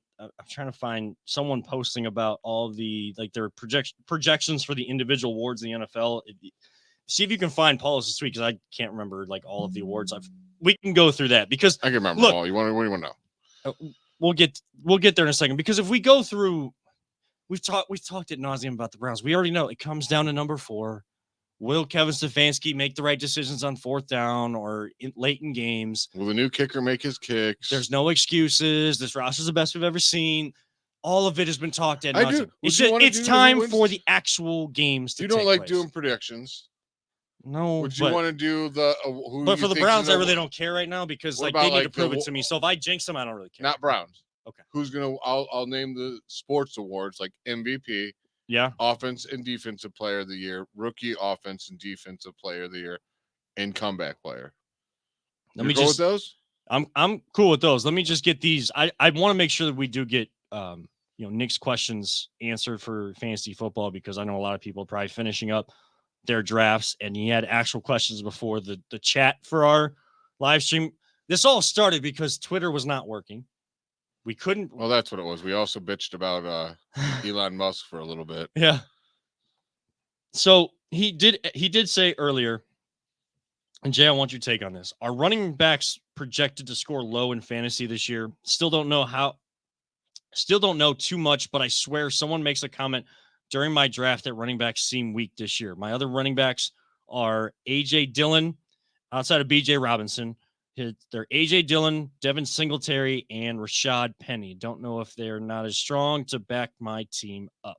someone posting about all the their projections for the individual awards in the NFL. See if you can find Paul's this week because I can't remember all of the awards. We can go through that because I can remember look, all. What do you want to know? We'll get there in a second because if we go through, we've talked ad nauseum about the Browns. We already know it comes down to number 4. Will Kevin Stefanski make the right decisions on 4th down or late in games? Will the new kicker make his kicks? There's no excuses. This roster's the best we've ever seen. All of it has been talked ad nauseam. It's time for the actual games to You don't take like place. doing predictions. No, Would you want to do the? Who but you for the think's Browns, I gonna- really don't care right now because What they about, need to like, prove the- it to me. So if I jinx them, I don't really care. Not Browns. Okay. Who's gonna? I'll name the sports awards like MVP, Yeah. offense and defensive player of the year, rookie offense and defensive player of the year, and comeback player. Let me You go just. with those. I'm cool with those. Let me just get these. I want to make sure that we do get Nick's questions answered for fantasy football because I know a lot of people are probably finishing up their drafts and he had actual questions before the chat for our live stream. This all started because Twitter was not working. We couldn't. Well, that's what it was. We also bitched about Elon Musk for a little bit. Yeah. So he did say earlier, and Jay, I want your take on this. Are running backs projected to score low in fantasy this year? Still don't know too much, but I swear someone makes a comment during my draft that running backs seem weak this year. My other running backs are AJ Dillon, outside of BJ Robinson. They're AJ Dillon, Devin Singletary, and Rashad Penny. Don't know if they're not as strong to back my team up.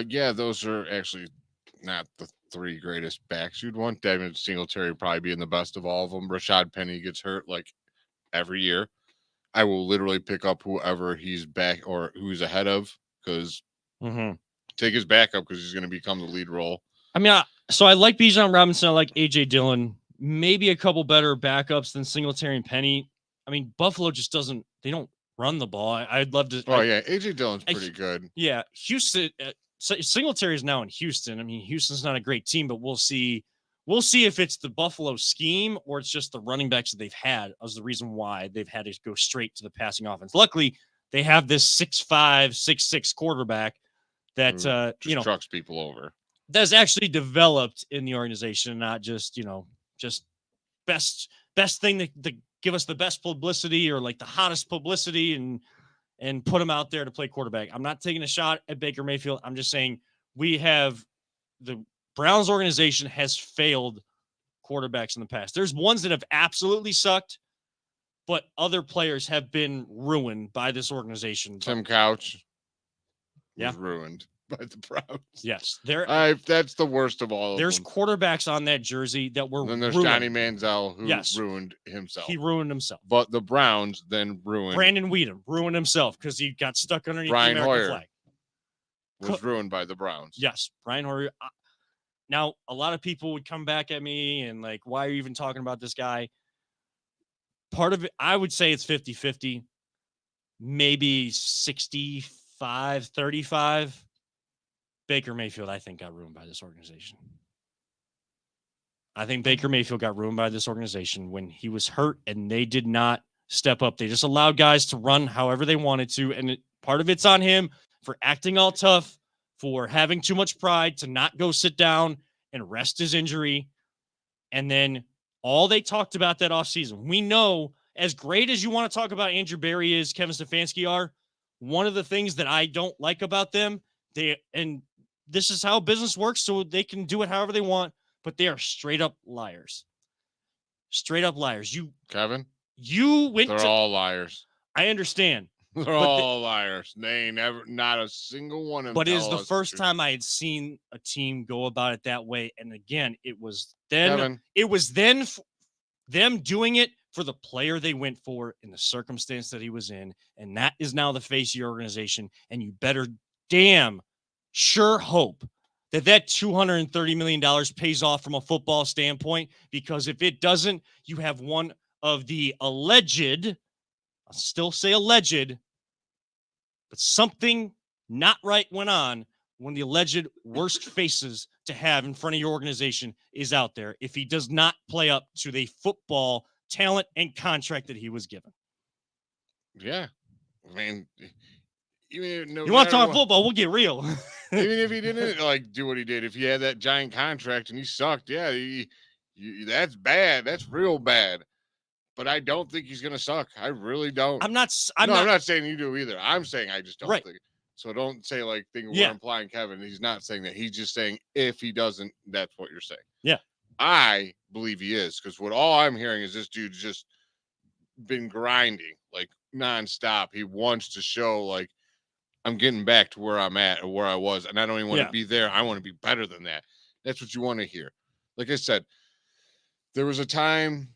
Yeah, those are actually not the 3 greatest backs you'd want. Devin Singletary probably being the best of all of them. Rashad Penny gets hurt like every year. I will literally pick up whoever he's back or who's ahead of because take his backup because he's going to become the lead role. I mean, so I like Bijan Robinson. I like AJ Dillon. Maybe a couple better backups than Singletary and Penny. I mean, Buffalo just they don't run the ball. I'd love to. Oh, yeah. AJ Dillon's pretty good. Yeah. Houston, Singletary is now in Houston. I mean, Houston's not a great team, but we'll see. We'll see if it's the Buffalo scheme or it's just the running backs that they've had as the reason why they've had to go straight to the passing offense. Luckily, they have this 6'5", 6'6" quarterback that, Just trucks people over. That's actually developed in the organization, not just, just best thing that the give us the best publicity or like the hottest publicity and put him out there to play quarterback. I'm not taking a shot at Baker Mayfield. I'm just saying the Browns organization has failed quarterbacks in the past. There's ones that have absolutely sucked, but other players have been ruined by this organization. Tim Couch Yeah. was ruined by the Browns. Yes, That's the worst of all of there's them. quarterbacks on that jersey that were And then there's ruined. Johnny Manziel who Yes. ruined himself. He ruined himself. But the Browns then ruined Brandon Weedham ruined himself because he got stuck underneath Brian the American Hoyer. flag. was ruined by the Browns. Yes, Brian Hoyer. Now, a lot of people would come back at me and like, why are you even talking about this guy? Part of it, I would say it's 50-50, maybe 65-35. Baker Mayfield, I think, got ruined by this organization. I think Baker Mayfield got ruined by this organization when he was hurt and they did not step up. They just allowed guys to run however they wanted to. And part of it's on him for acting all tough, for having too much pride, to not go sit down and rest his injury. And then all they talked about that offseason, we know, as great as you want to talk about Andrew Berry is, Kevin Stefanski are, one of the things that I don't like about them, and this is how business works, so they can do it however they want, but they are straight up liars. Straight up liars. Kevin, You went they're to, all liars. I understand, They're all liars. They ain't never, not a single one of them. but it is tell the us first truth. time I had seen a team go about it that way. And again, it was then Kevin, them doing it for the player they went for in the circumstance that he was in. And that is now the face of your organization. And you better damn sure hope that $230 million pays off from a football standpoint, because if it doesn't, you have one of the alleged, I'll still say alleged, but something not right went on when the alleged worst faces to have in front of your organization is out there if he does not play up to the football talent and contract that he was given. yeah. I mean, even no You want to matter talk what- football? We'll get real. Even if he didn't like do what he did, if he had that giant contract and he sucked, yeah, that's bad. That's real bad. But I don't think he's gonna suck. I really don't. I'm not I'm not saying you do either. I'm saying I just don't Right. think. So don't say like we're Yeah. implying Kevin. He's not saying that. He's just saying if he doesn't, that's what you're saying. Yeah. I believe he is, because what all I'm hearing is this dude's just been grinding like nonstop. He wants to show like I'm getting back to where I'm at or where I was, and I don't even want Yeah. to be there. I want to be better than that. That's what you want to hear. Like I said, there was a time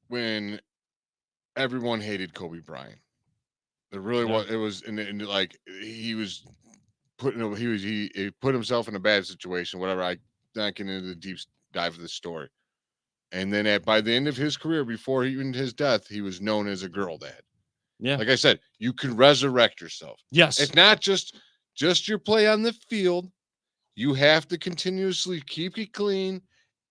when everyone hated Kobe Bryant. There really Yeah. was. It was, and like he was putting, he put himself in a bad situation. Whatever. I not getting into the deep dive of the story. And then by the end of his career, before even his death, he was known as a girl dad. Yeah. Like I said, you can resurrect yourself. Yes. It's not just your play on the field. You have to continuously keep it clean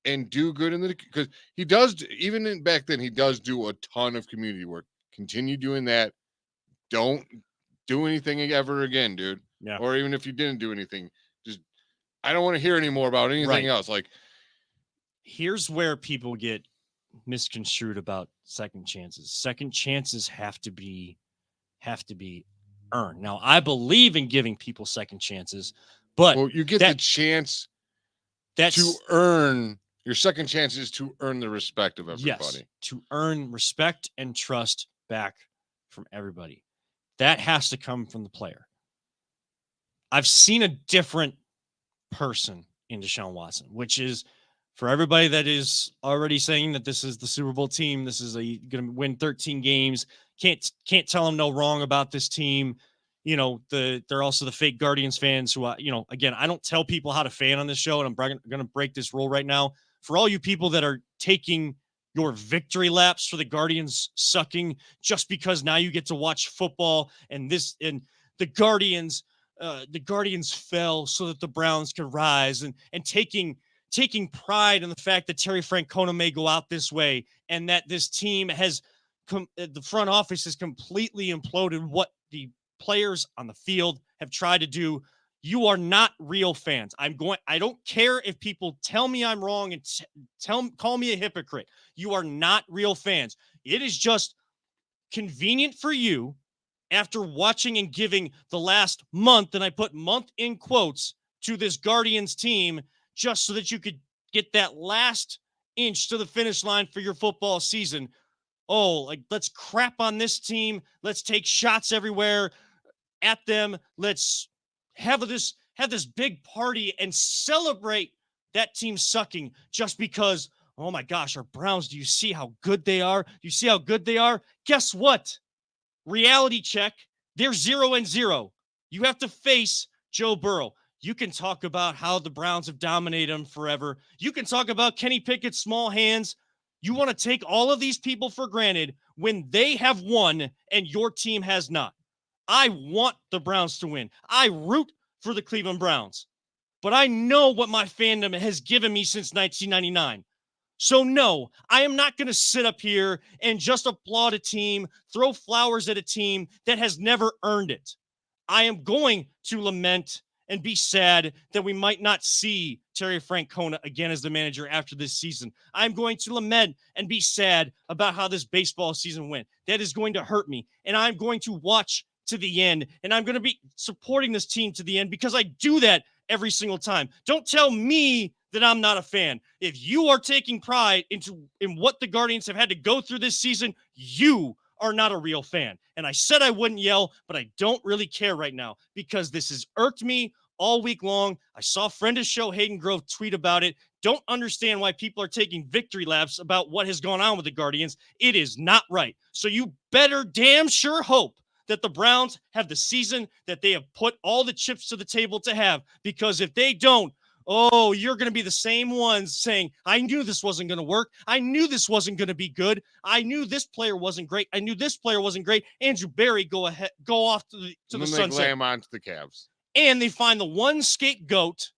and do good in the, because he does, even back then, he does do a ton of community work. Continue doing that. Don't do anything ever again, dude. Yeah. Or even if you didn't do anything, just I don't want to hear any more about anything Right. else. Like, Here's where people get misconstrued about second chances. Second chances have to be earned. Now, I believe in giving people second chances, but well, you get the that- chance that's to earn your second chance is to earn the respect of everybody. yes, to earn respect and trust back from everybody. That has to come from the player. I've seen a different person in Deshaun Watson, which is for everybody that is already saying that this is the Super Bowl team, this is going to win 13 games. Can't tell them no wrong about this team. You know, they're also the fake Guardians fans who, again, I don't tell people how to fan on this show, and I'm going to break this rule right now. For all you people that are taking your victory laps for the Guardians sucking just because now you get to watch football and the Guardians fell so that the Browns could rise, and taking pride in the fact that Terry Francona may go out this way, and that this team has the front office has completely imploded what the players on the field have tried to do. You are not real fans. I don't care if people tell me I'm wrong and call me a hypocrite. You are not real fans. It is just convenient for you after watching and giving the last month, and I put month in quotes, to this Guardians team just so that you could get that last inch to the finish line for your football season. Oh, like, let's crap on this team. Let's take shots everywhere at them. Let's have this big party and celebrate that team sucking just because, oh my gosh, our Browns, do you see how good they are? Do you see how good they are? Guess what? Reality check. They're 0-0. You have to face Joe Burrow. You can talk about how the Browns have dominated them forever. You can talk about Kenny Pickett's small hands. You want to take all of these people for granted when they have won and your team has not. I want the Browns to win. I root for the Cleveland Browns. But I know what my fandom has given me since 1999. So no, I am not going to sit up here and just applaud a team, throw flowers at a team that has never earned it. I am going to lament and be sad that we might not see Terry Francona again as the manager after this season. I'm going to lament and be sad about how this baseball season went. That is going to hurt me, and I'm going to watch to the end, and I'm going to be supporting this team to the end because I do that every single time. Don't tell me that I'm not a fan. If you are taking pride in what the Guardians have had to go through this season, you are not a real fan. And I said I wouldn't yell, but I don't really care right now because this has irked me all week long. I saw friend of the show Hayden Grove tweet about it. Don't understand why people are taking victory laps about what has gone on with the Guardians. It is not right. So you better damn sure hope that the Browns have the season that they have put all the chips to the table to have, because if they don't, oh, you're going to be the same ones saying, I knew this wasn't going to work. I knew this wasn't going to be good. I knew this player wasn't great. I knew this player wasn't great. Andrew Berry, go off to the sunset. They lay him on to the Cavs. And they find the one scapegoat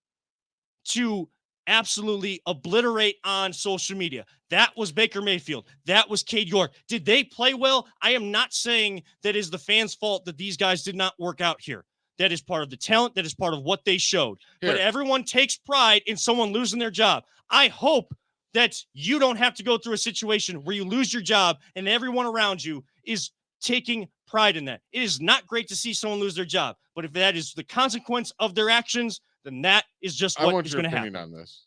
to absolutely obliterate on social media. That was Baker Mayfield. That was Cade York. Did they play well? I am not saying that is the fans' fault that these guys did not work out here. That is part of the talent. That is part of what they showed. Here. But everyone takes pride in someone losing their job. I hope that you don't have to go through a situation where you lose your job and everyone around you is taking pride in that. It is not great to see someone lose their job. But if that is the consequence of their actions, then that is just what is going to happen. On this.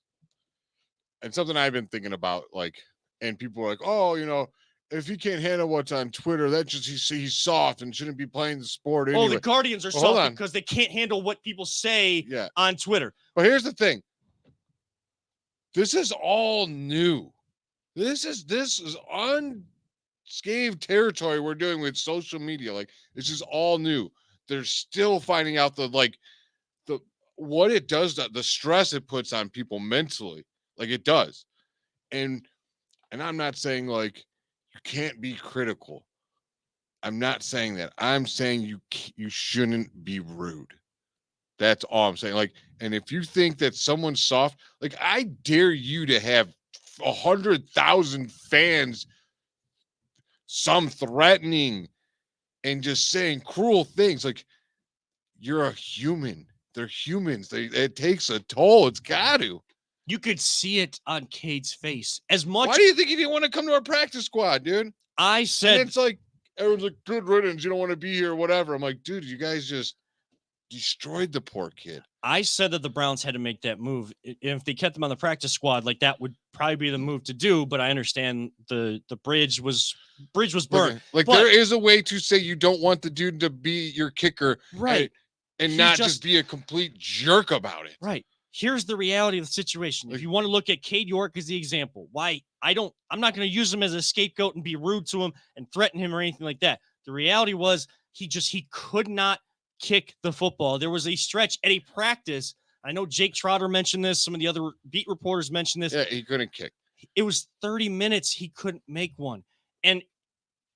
And something I've been thinking about, like, and people are like, oh, you know, if he can't handle what's on Twitter, that just he's soft and shouldn't be playing the sport anyway. Oh, the Guardians are soft because they can't handle what people say on Twitter. But here's the thing. This is all new. This is unscathed territory we're doing with social media. Like, this is all new. They're still finding out what it does, the stress it puts on people mentally. Like, it does. And I'm not saying, like, you can't be critical. I'm not saying that. I'm saying you shouldn't be rude. That's all I'm saying. Like, and if you think that someone's soft, like, I dare you to have 100,000 fans, some threatening and just saying cruel things. Like, you're a human. They're humans. It takes a toll. It's got to. You could see it on Cade's face. As much. Why do you think he didn't want to come to our practice squad, dude? I said, and it's like, everyone's like, good riddance. You don't want to be here, whatever. I'm like, dude, you guys just destroyed the poor kid. I said that the Browns had to make that move. If they kept him on the practice squad, like, that would probably be the move to do. But I understand the bridge was burned. Like, there is a way to say you don't want the dude to be your kicker, right? And not just be a complete jerk about it, right? Here's the reality of the situation. If you want to look at Cade York as the example, I'm not going to use him as a scapegoat and be rude to him and threaten him or anything like that. The reality was he could not kick the football. There was a stretch at a practice. I know Jake Trotter mentioned this. Some of the other beat reporters mentioned this. Yeah, he couldn't kick. It was 30 minutes. He couldn't make one. And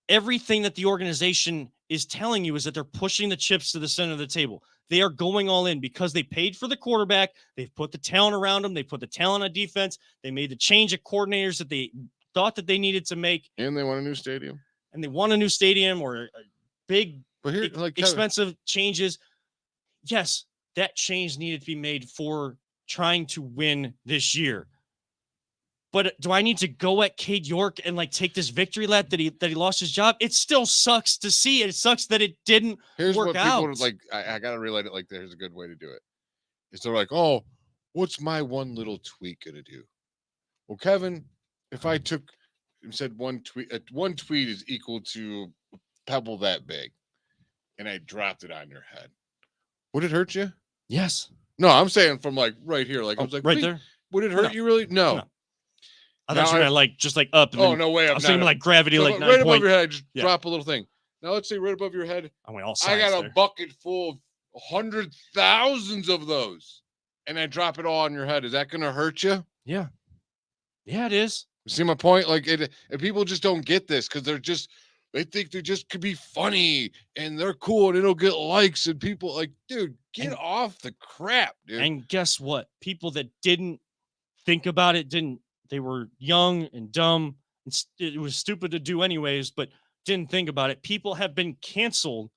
everything that the organization is telling you is that they're pushing the chips to the center of the table. They are going all in because they paid for the quarterback. They've put the talent around him. They put the talent on defense. They made the change of coordinators that they thought that they needed to make. And they want a new stadium. Or a big, expensive changes. Yes, that change needed to be made for trying to win this year. But do I need to go at Cade York and like take this victory lap that he lost his job? It still sucks to see it. It sucks that it didn't Here's work what people out. would like. I gotta relate it like there's a good way to do it. Is they're like, oh, what's my one little tweet gonna do? Well, Kevin, if I took and said one tweet is equal to a pebble that big, and I dropped it on your head, would it hurt you? Yes. No, I'm saying from like right here. Like I was like, right "Please, there. would it hurt No. you really? No. No. I thought you Now meant like just like up. And Oh then, no way! I I'm was not. thinking like gravity, So like right 9 above point. your head, just Yeah. drop a little thing. Now let's say right above your head, I went all I science got a there. bucket full of 100,000s of those, and I drop it all on your head. Is that going to hurt you? Yeah. Yeah, it is. You see my point? Like it, and people just don't get this because they think they just could be funny and they're cool and it'll get likes and people like, dude, get And- off the crap, dude. And guess what? People that didn't think about it they were young and dumb. And it was stupid to do anyways, but didn't think about it. People have been canceled.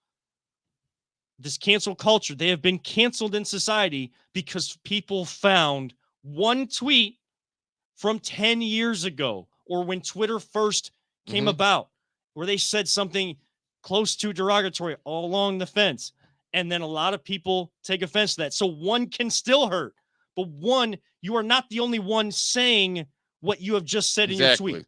This cancel culture, they have been canceled in society because people found one tweet from 10 years ago or when Twitter first came Mhm. about where they said something close to derogatory all along the fence. And then a lot of people take offense to that. So one can still hurt, but one, you are not the only one saying what you have just said in your Exactly. tweet.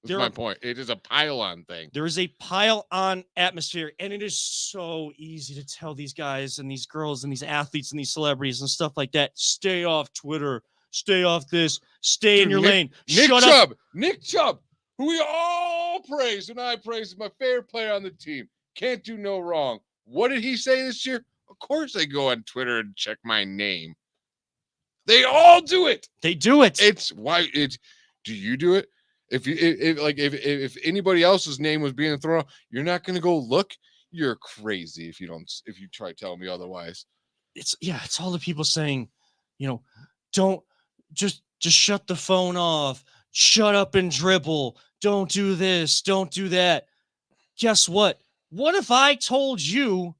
That's There my are- point. It is a pile-on thing. There is a pile on atmosphere, and it is so easy to tell these guys and these girls and these athletes and these celebrities and stuff like that, stay off Twitter, stay off this, stay in Dude, your lane. Nick Shut Chubb, up. Nick Chubb, who we all praise and I praise is my favorite player on the team. Can't do no wrong. What did he say this year? Of course they go on Twitter and check my name. They all do it. They do it. It's why it's do you do it? If anybody else's name was being thrown out, you're not gonna go look. You're crazy if you try telling me otherwise. It's all the people saying, don't just shut the phone off, shut up and dribble, don't do this, don't do that. Guess what? What if I told you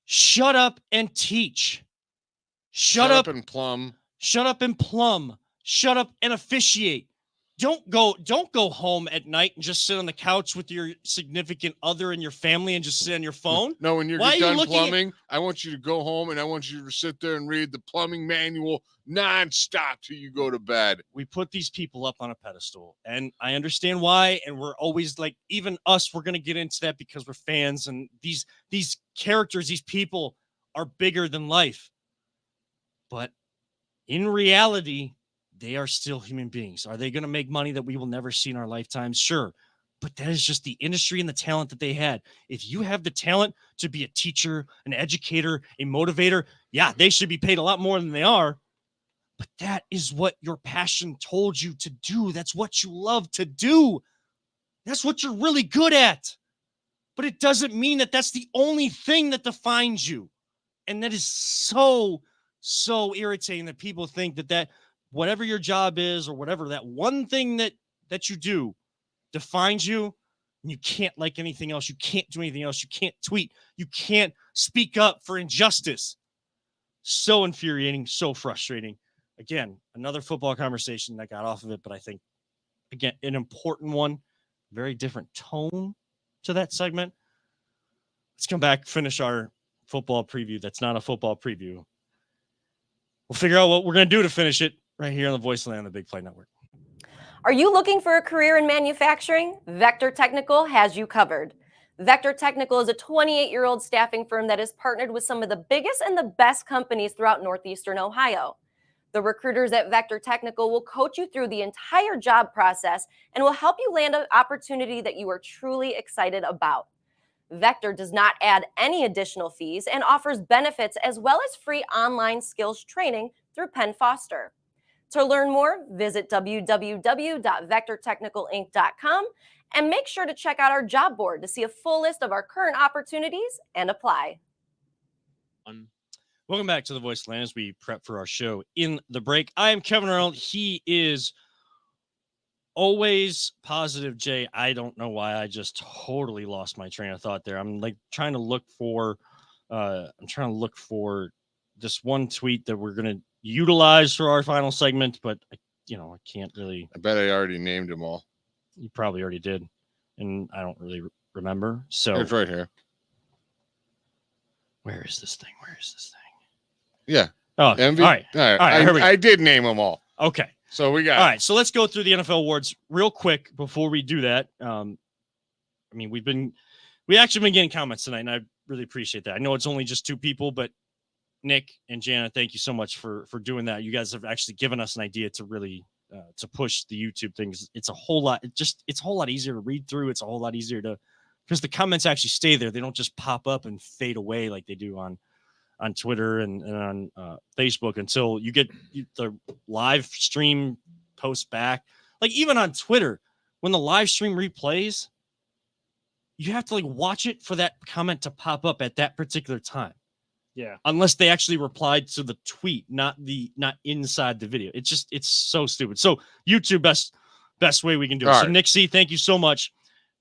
shut up and teach? Shut up and plum. Shut up and plumb. Shut up and officiate. Don't go home at night and just sit on the couch with your significant other and your family and just sit on your phone. No, when you're Why get are you done looking at- plumbing, I want you to go home and I want you to sit there and read the plumbing manual nonstop till you go to bed. We put these people up on a pedestal, and I understand why. And we're always like, even us, we're gonna get into that because we're fans, and these characters, these people are bigger than life. But in reality, they are still human beings. Are they going to make money that we will never see in our lifetimes? Sure. But that is just the industry and the talent that they had. If you have the talent to be a teacher, an educator, a motivator, yeah, they should be paid a lot more than they are. But that is what your passion told you to do. That's what you love to do. That's what you're really good at. But it doesn't mean that that's the only thing that defines you. And that is so irritating that people think that whatever your job is or whatever, that one thing that you do defines you, and you can't like anything else. You can't do anything else. You can't tweet. You can't speak up for injustice. So infuriating, so frustrating. Again, another football conversation that got off of it, but I think, again, an important one, very different tone to that segment. Let's come back, finish our football preview. That's not a football preview. We'll figure out what we're going to do to finish it right here on the Voice of the Land on the Big Play Network. Are you looking for a career in manufacturing? Vector Technical has you covered. Vector Technical is a 28-year-old staffing firm that is partnered with some of the biggest and the best companies throughout Northeastern Ohio. The recruiters at Vector Technical will coach you through the entire job process and will help you land an opportunity that you are truly excited about. Vector does not add any additional fees and offers benefits as well as free online skills training through Penn Foster. To learn more, visit www.vectortechnicalinc.com and make sure to check out our job board to see a full list of our current opportunities and apply. Welcome back to the Voice of the Land as we prep for our show in the break. I am Kevin Arnold. He is always positive, Jay. I don't know why I just totally lost my train of thought there. I'm like trying to look for this one tweet that we're going to utilize for our final segment, but I can't really. I bet I already named them all. You probably already did, and I don't really remember. So It's right here. where is this thing? Where is this thing? Yeah. Oh, MV. all right. All right. All right, here we go. I did name them all. Okay. So we got. All right. So let's go through the NFL awards real quick before we do that. I mean, we actually been getting comments tonight, and I really appreciate that. I know it's only just 2 people, but Nick and Jana, thank you so much for doing that. You guys have actually given us an idea to really to push the YouTube things. It's a whole lot. It's a whole lot easier to read through. It's a whole lot easier to, because the comments actually stay there. They don't just pop up and fade away like they do on Twitter and on Facebook until you get the live stream post back. Like even on Twitter, when the live stream replays, you have to like watch it for that comment to pop up at that particular time. Yeah. Unless they actually replied to the tweet, not inside the video. It's so stupid. So YouTube, best way we can do it. All So right. Nick C, thank you so much.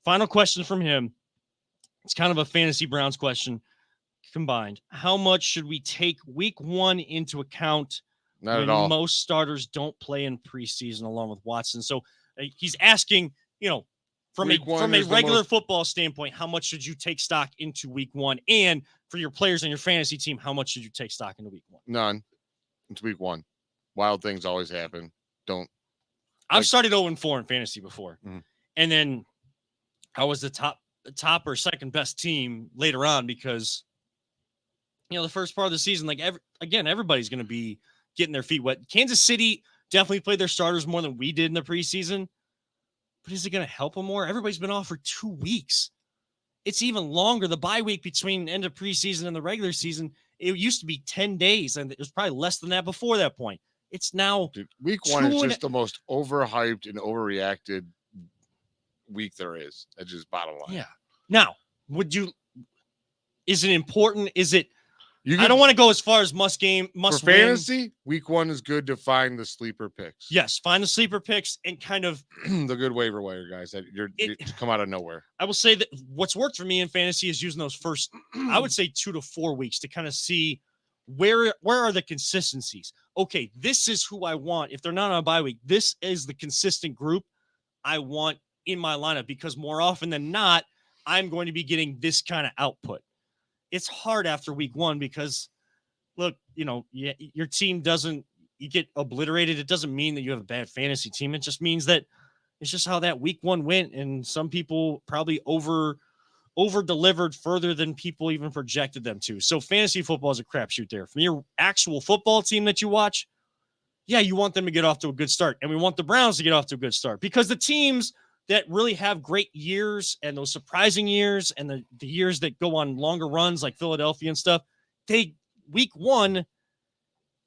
Final question from him. It's kind of a fantasy Browns question combined. How much should we take week 1 into account Not when at all. most starters don't play in preseason along with Watson? So he's asking, from Week a one from a is the regular most- football standpoint, how much should you take stock into week 1? And for your players on your fantasy team, how much should you take stock into week 1? None. It's week 1. Wild things always happen. Don't. I've Like- started 0-4 in fantasy before. Mhm. And then I was the top or second best team later on because the first part of the season, like everybody's going to be getting their feet wet. Kansas City definitely played their starters more than we did in the preseason. But is it going to help them more? Everybody's been off for 2 weeks. It's even longer. The bye week between end of preseason and the regular season, it used to be 10 days, and it was probably less than that before that point. It's now Dude, week 1 is 2 and just the most overhyped and overreacted week there is. That's just bottom line. yeah. Now, is it important? Is it? You I don't want to go as far as must for win. fantasy. Week 1 is good to find the sleeper picks. Yes, find the sleeper picks and kind of. the good waiver wire guys that you come out of nowhere. I will say that what's worked for me in fantasy is using those first, I would say 2 to 4 weeks to kind of see where are the consistencies. Okay, this is who I want. If they're not on a bye week, this is the consistent group I want in my lineup because more often than not, I'm going to be getting this kind of output. It's hard after week 1 because, look, your team you get obliterated. It doesn't mean that you have a bad fantasy team. It just means that it's just how that week 1 went. And some people probably over delivered further than people even projected them to. So fantasy football is a crapshoot there. From your actual football team that you watch, yeah, you want them to get off to a good start. And we want the Browns to get off to a good start because the teams that really have great years and those surprising years and the years that go on longer runs like Philadelphia and stuff, week 1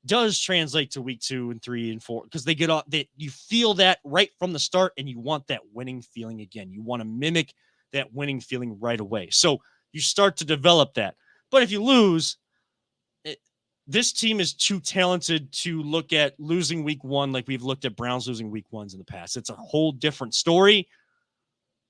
does translate to week 2 and 3 and 4 because they get off that you feel that right from the start and you want that winning feeling again. You want to mimic that winning feeling right away. So you start to develop that. But if you lose, this team is too talented to look at losing week 1 like we've looked at Browns losing week 1s in the past. It's a whole different story,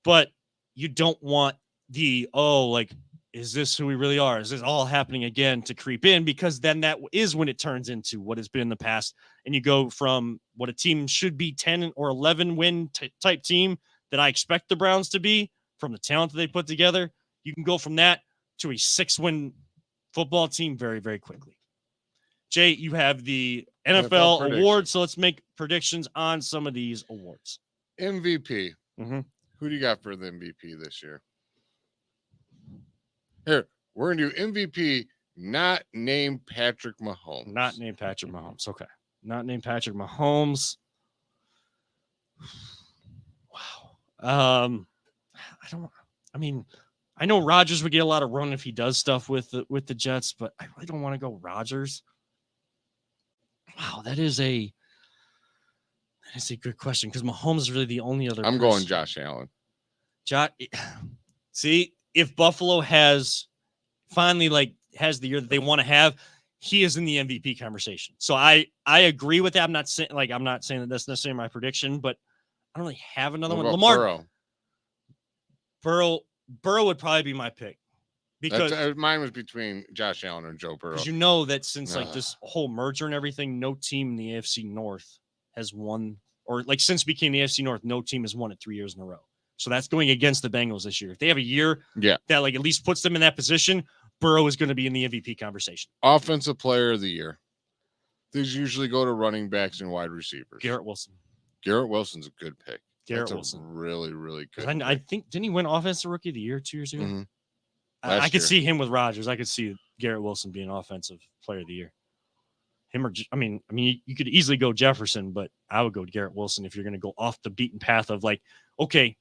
but you don't want is this who we really are? Is this all happening again to creep in? Because then that is when it turns into what has been in the past. And you go from what a team should be 10 or 11 win type team that I expect the Browns to be from the talent that they put together. You can go from that to a 6-win football team very, very quickly. Jay, you have the NFL prediction. awards, so let's make predictions on some of these awards. MVP. Mhm. Who do you got for the MVP this year? Here, we're gonna do MVP, not named Patrick Mahomes. Not named Patrick Mahomes. Okay. Not named Patrick Mahomes. Wow. I know Rodgers would get a lot of run if he does stuff with the Jets, but I really don't want to go Rodgers. Wow, that is a good question because Mahomes is really the only other. I'm going person. Josh Allen. See, if Buffalo has finally has the year that they want to have, he is in the MVP conversation. So I agree with that. I'm not saying that that's necessarily my prediction, but I don't really have another What one. about Lamar Burrow? Burrow would probably be my pick because Mine was between Josh Allen and Joe Burrow. that since Ugh. this whole merger and everything, no team in the AFC North has won, or like since became the AFC North, no team has won it 3 years in a row. So that's going against the Bengals this year. If they have a year that like at least puts them in that position, Burrow is going to be in the MVP conversation. Offensive player of the year. These usually go to running backs and wide receivers. Garrett Wilson. Garrett Wilson's a good pick. Garrett That's Wilson. a really, really good. I think, didn't he win Offensive Rookie of the Year 2 years ago? Mhm. I Last could year. see him with Rodgers. I could see Garrett Wilson being Offensive Player of the Year. Him or I mean, you could easily go Jefferson, but I would go Garrett Wilson if you're going to go off the beaten path of like, okay,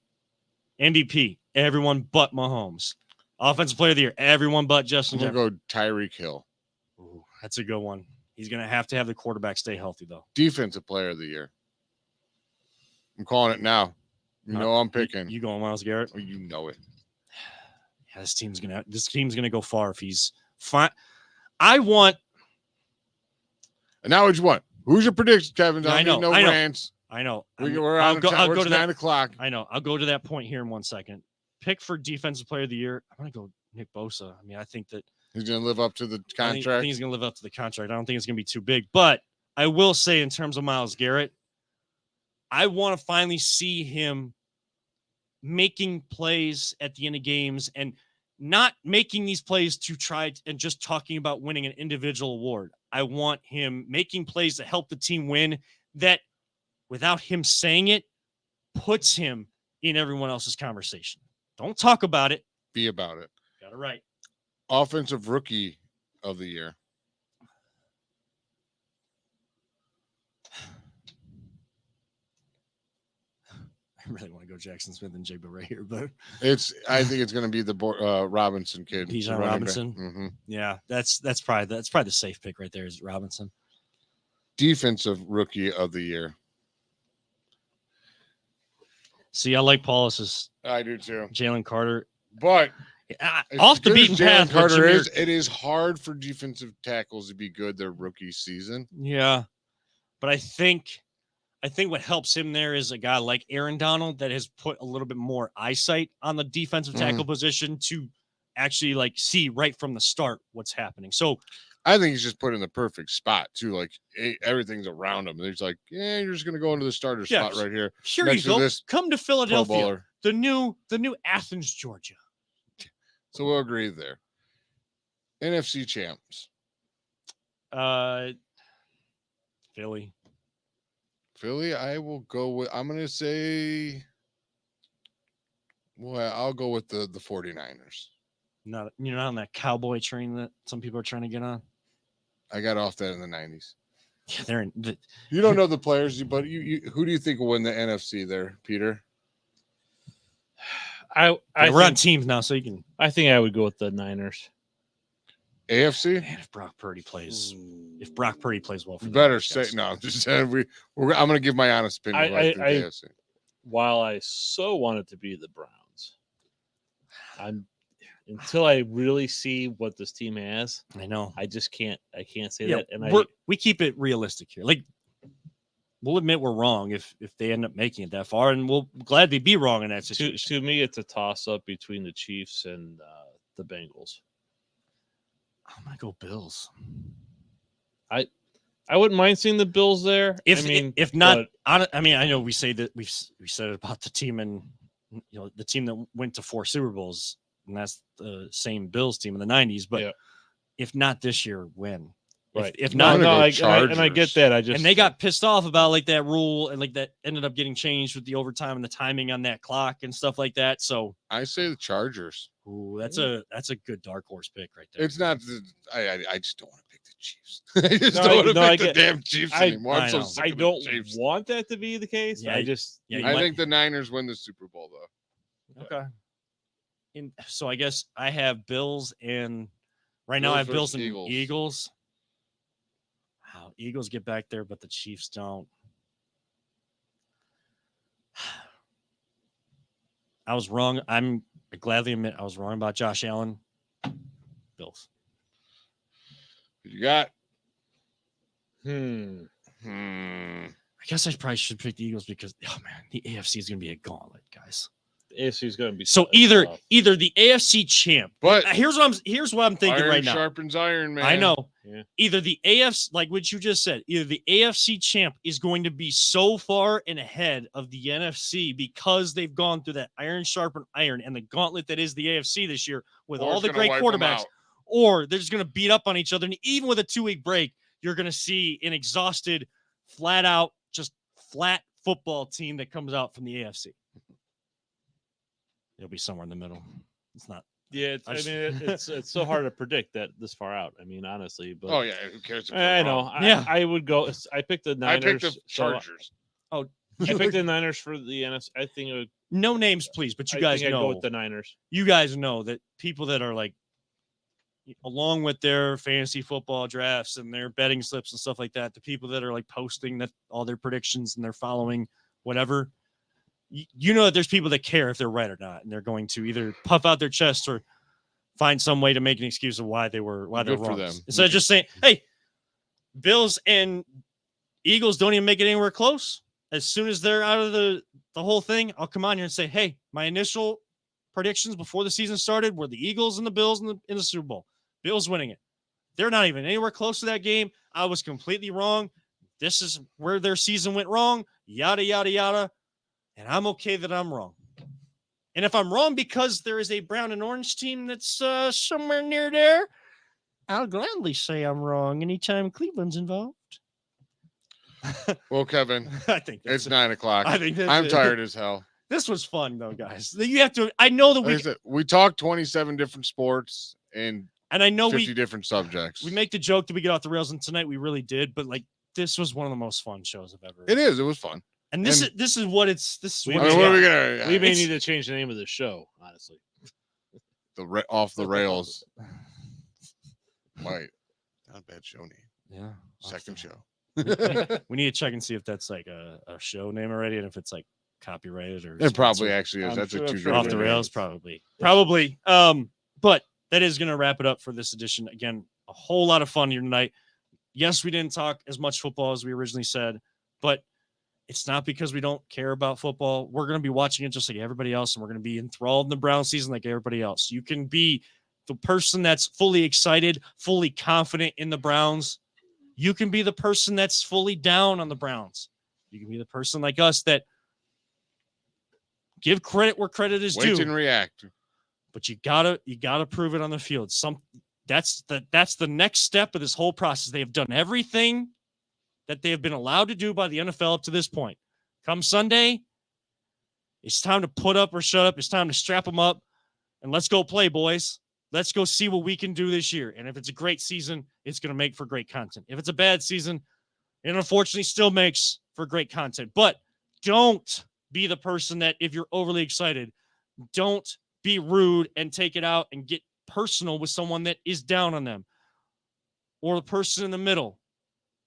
MVP, everyone but Mahomes. Offensive Player of the Year, everyone but Justin I'm Jefferson. gonna go Tyreek Hill. Ooh, that's a good one. He's going to have the quarterback stay healthy though. Defensive player of the year. I'm calling it now. You know I'm picking. You going Myles Garrett? Oh, you know it. Yeah, this team's gonna go far if he's fine. I want. And now what you want? Who's your prediction, Kevin? I know, No I know. rants. I know. We're I'll on go. I'll we're go to 9 that. o'clock. I know. I'll go to that point here in 1 second. Pick for Defensive Player of the Year. I'm gonna go Nick Bosa. I mean, I think that He's gonna live up to the I contract. think he's gonna live up to the contract. I don't think it's gonna be too big, but I will say in terms of Myles Garrett, I want to finally see him making plays at the end of games and not making these plays to try and just talking about winning an individual award. I want him making plays that help the team win that without him saying it puts him in everyone else's conversation. Don't talk about it. Be about it. Got it right. Offensive rookie of the year. I really want to go Jackson Smith and Jigba right here, but I think it's gonna be the Robinson kid. Bijan the running back. Robinson? Mhm. yeah, that's probably the safe pick right there is Robinson. Defensive rookie of the year. See, I like Paulus's I do too. Jalen Carter. But as Off the good as beaten Jalen path. but Carter Jameer- is, it is hard for defensive tackles to be good their rookie season. Yeah, but I think what helps him there is a guy like Aaron Donald that has put a little bit more eyesight on the defensive tackle position to actually like see right from the start what's happening. So I think he's just put in the perfect spot too. Like everything's around him. He's like, yeah, you're just gonna go into the starter spot right here. here Next you to go. this Come to Pro Philadelphia, Bowler. the new Athens, Georgia. So we'll agree there. NFC champs. Philly. Philly, I will go with I'm gonna say well, I'll go with the 49ers. Not you're not on that cowboy train that some people are trying to get on. I got off that in the 90s. Yeah, they're in the, You don't know the players, but you who do you think will win the NFC there, Peter? I we're on think, teams now, so you can. I think I would go with the Niners. AFC? Man, if Brock Purdy plays well for You them, better guys. say no. I'm just saying I'm gonna give my honest opinion. I- right through I- the AFC. While I so want it to be the Browns, until I really see what this team has, I know. I just can't. I can't say Yeah, that. And we keep it realistic here. Like we'll admit we're wrong if they end up making it that far, and we'll gladly be wrong in that situation. to me, it's a toss up between the Chiefs and the Bengals. I'm gonna go Bills. I wouldn't mind seeing the Bills there. If not, but I mean, I know we say that we said it about the team and the team that went to 4 Super Bowls, and that's the same Bills team in the 90s. But Yeah. if not this year, when? right. If No, not, no, I Chargers. get that. I just and they got pissed off about like that rule and like that ended up getting changed with the overtime and the timing on that clock and stuff like that. So, I say the Chargers. ooh, that's a good dark horse pick right there. It's not. I just don't want to pick the Chiefs. I just No, don't want to no, I pick the get- damn Chiefs I- anymore. I'm I so know. sick I of the don't Chiefs. want that to be the case. Yeah, I just yeah, you I might- think the Niners win the Super Bowl though. Okay. So I guess I have Bills and right now Bills I have Bills versus and Eagles. Wow, Eagles get back there, but the Chiefs don't. I was wrong. I gladly admit I was wrong about Josh Allen. Bills. Who you got? hmm. Hmm. I guess I probably should pick the Eagles because oh man, the AFC is gonna be a gauntlet, guys. AFC is going to be So tough. either the AFC champ. But Here's what I'm thinking iron right now. sharpens iron, man. I know. Yeah. Either the AFC, like what you just said, either the AFC champ is going to be so far and ahead of the NFC because they've gone through that iron sharpened iron and the gauntlet that is the AFC this year with Or all it's the gonna great wipe 'em quarterbacks, out. or they're just going to beat up on each other. And even with a 2-week break, you're going to see an exhausted, flat out, just flat football team that comes out from the AFC. It'll be somewhere in the middle. It's not. Yeah, I I just- mean, it's so hard to predict that this far out. I mean, honestly, but Oh yeah, who cares? If I we're know. wrong? Yeah. I would go. I picked the I Niners. picked the so Chargers. I picked the Niners for the NFC. I think it would. No names, please, but you I guys think I'd know. go with the Niners. You guys know that people that are like, along with their fantasy football drafts and their betting slips and stuff like that, the people that are like posting that all their predictions and they're following whatever, you know that there's people that care if they're right or not, and they're going to either puff out their chest or find some way to make an excuse of why they're Good for wrong. them. Instead of just saying, "Hey, Bills and Eagles don't even make it anywhere close." As soon as they're out of the whole thing, I'll come on here and say, "Hey, my initial predictions before the season started were the Eagles and the Bills in the Super Bowl. Bills winning it. They're not even anywhere close to that game. I was completely wrong. This is where their season went wrong. Yada yada yada." And I'm okay that I'm wrong. And if I'm wrong because there is a brown and orange team that's somewhere near there, I'll gladly say I'm wrong anytime Cleveland's involved. Well, Kevin, I think it's 9:00. I think that's I'm it. tired as hell. This was fun though, guys. You have to. I know that Like I said, we talked 27 different sports and and I know 50 different subjects. we make the joke that we get off the rails, and tonight we really did. But like, this was one of the most fun shows I've ever. It is. It was fun. And this and- is this is what it's. This is We what I it's mean, what are we got. gonna? We may It's- need to change the name of the show. Honestly, Off the rails. Might not a bad show name. Yeah. Second show. We need to check and see if that's like a show name already, and if it's like copyrighted or It probably sponsored. actually is. I'm That's sure- a I'm two sure off it the is. rails, probably. But that is going to wrap it up for this edition. Again, a whole lot of fun here tonight. Yes, we didn't talk as much football as we originally said, but it's not because we don't care about football. We're going to be watching it just like everybody else, and we're going to be enthralled in the Brown season like everybody else. You can be the person that's fully excited, fully confident in the Browns. You can be the person that's fully down on the Browns. You can be the person like us that give credit where credit is Wait due. and react. But you gotta prove it on the field. That's the next step of this whole process. They have done everything that they have been allowed to do by the NFL up to this point. Come Sunday, it's time to put up or shut up. It's time to strap them up and let's go play, boys. Let's go see what we can do this year. And if it's a great season, it's going to make for great content. If it's a bad season, it unfortunately still makes for great content. But don't be the person that, if you're overly excited, don't be rude and take it out and get personal with someone that is down on them, or the person in the middle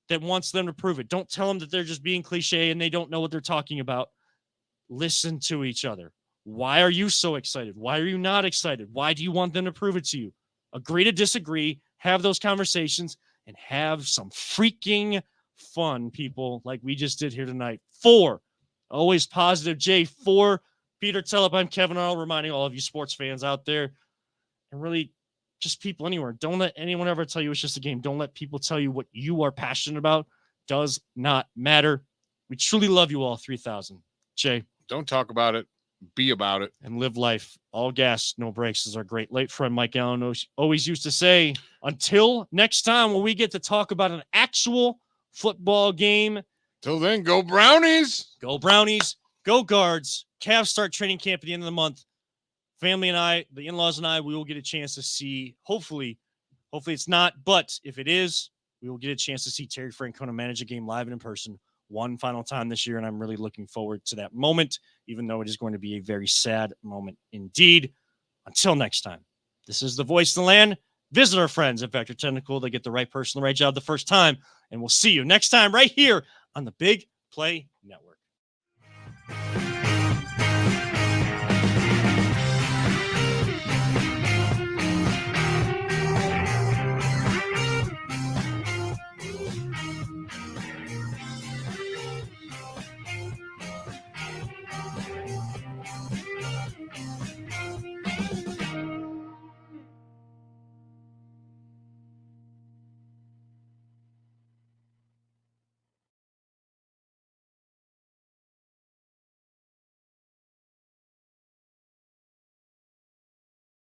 that wants them to prove it. Don't tell them that they're just being cliche and they don't know what they're talking about. Listen to each other. Why are you so excited? Why are you not excited? Why do you want them to prove it to you? Agree to disagree, have those conversations, and have some freaking fun, people, like we just did here tonight. For Always Positive J, for Peter Telep, I'm Kevin Arnold, reminding all of you sports fans out there, and really just people anywhere, don't let anyone ever tell you it's just a game. Don't let people tell you what you are passionate about. Does not matter. We truly love you all, 3,000. Jay. Don't talk about it. Be about it. And live life. All gas, no brakes, as our great late friend Mike Allen always used to say. Until next time, when we get to talk about an actual football game. Till then, go Brownies. Go Brownies. Go Guards. Cavs start training camp at the end of the month. Family and I, the in-laws and I, we will get a chance to see, hopefully it's not, but if it is, we will get a chance to see Terry Francona manage a game live and in person one final time this year, and I'm really looking forward to that moment, even though it is going to be a very sad moment indeed. Until next time, this is the Voice of the Land. Visit our friends at Vector Technical. They get the right person, the right job the first time, and we'll see you next time right here on the Big Play Network.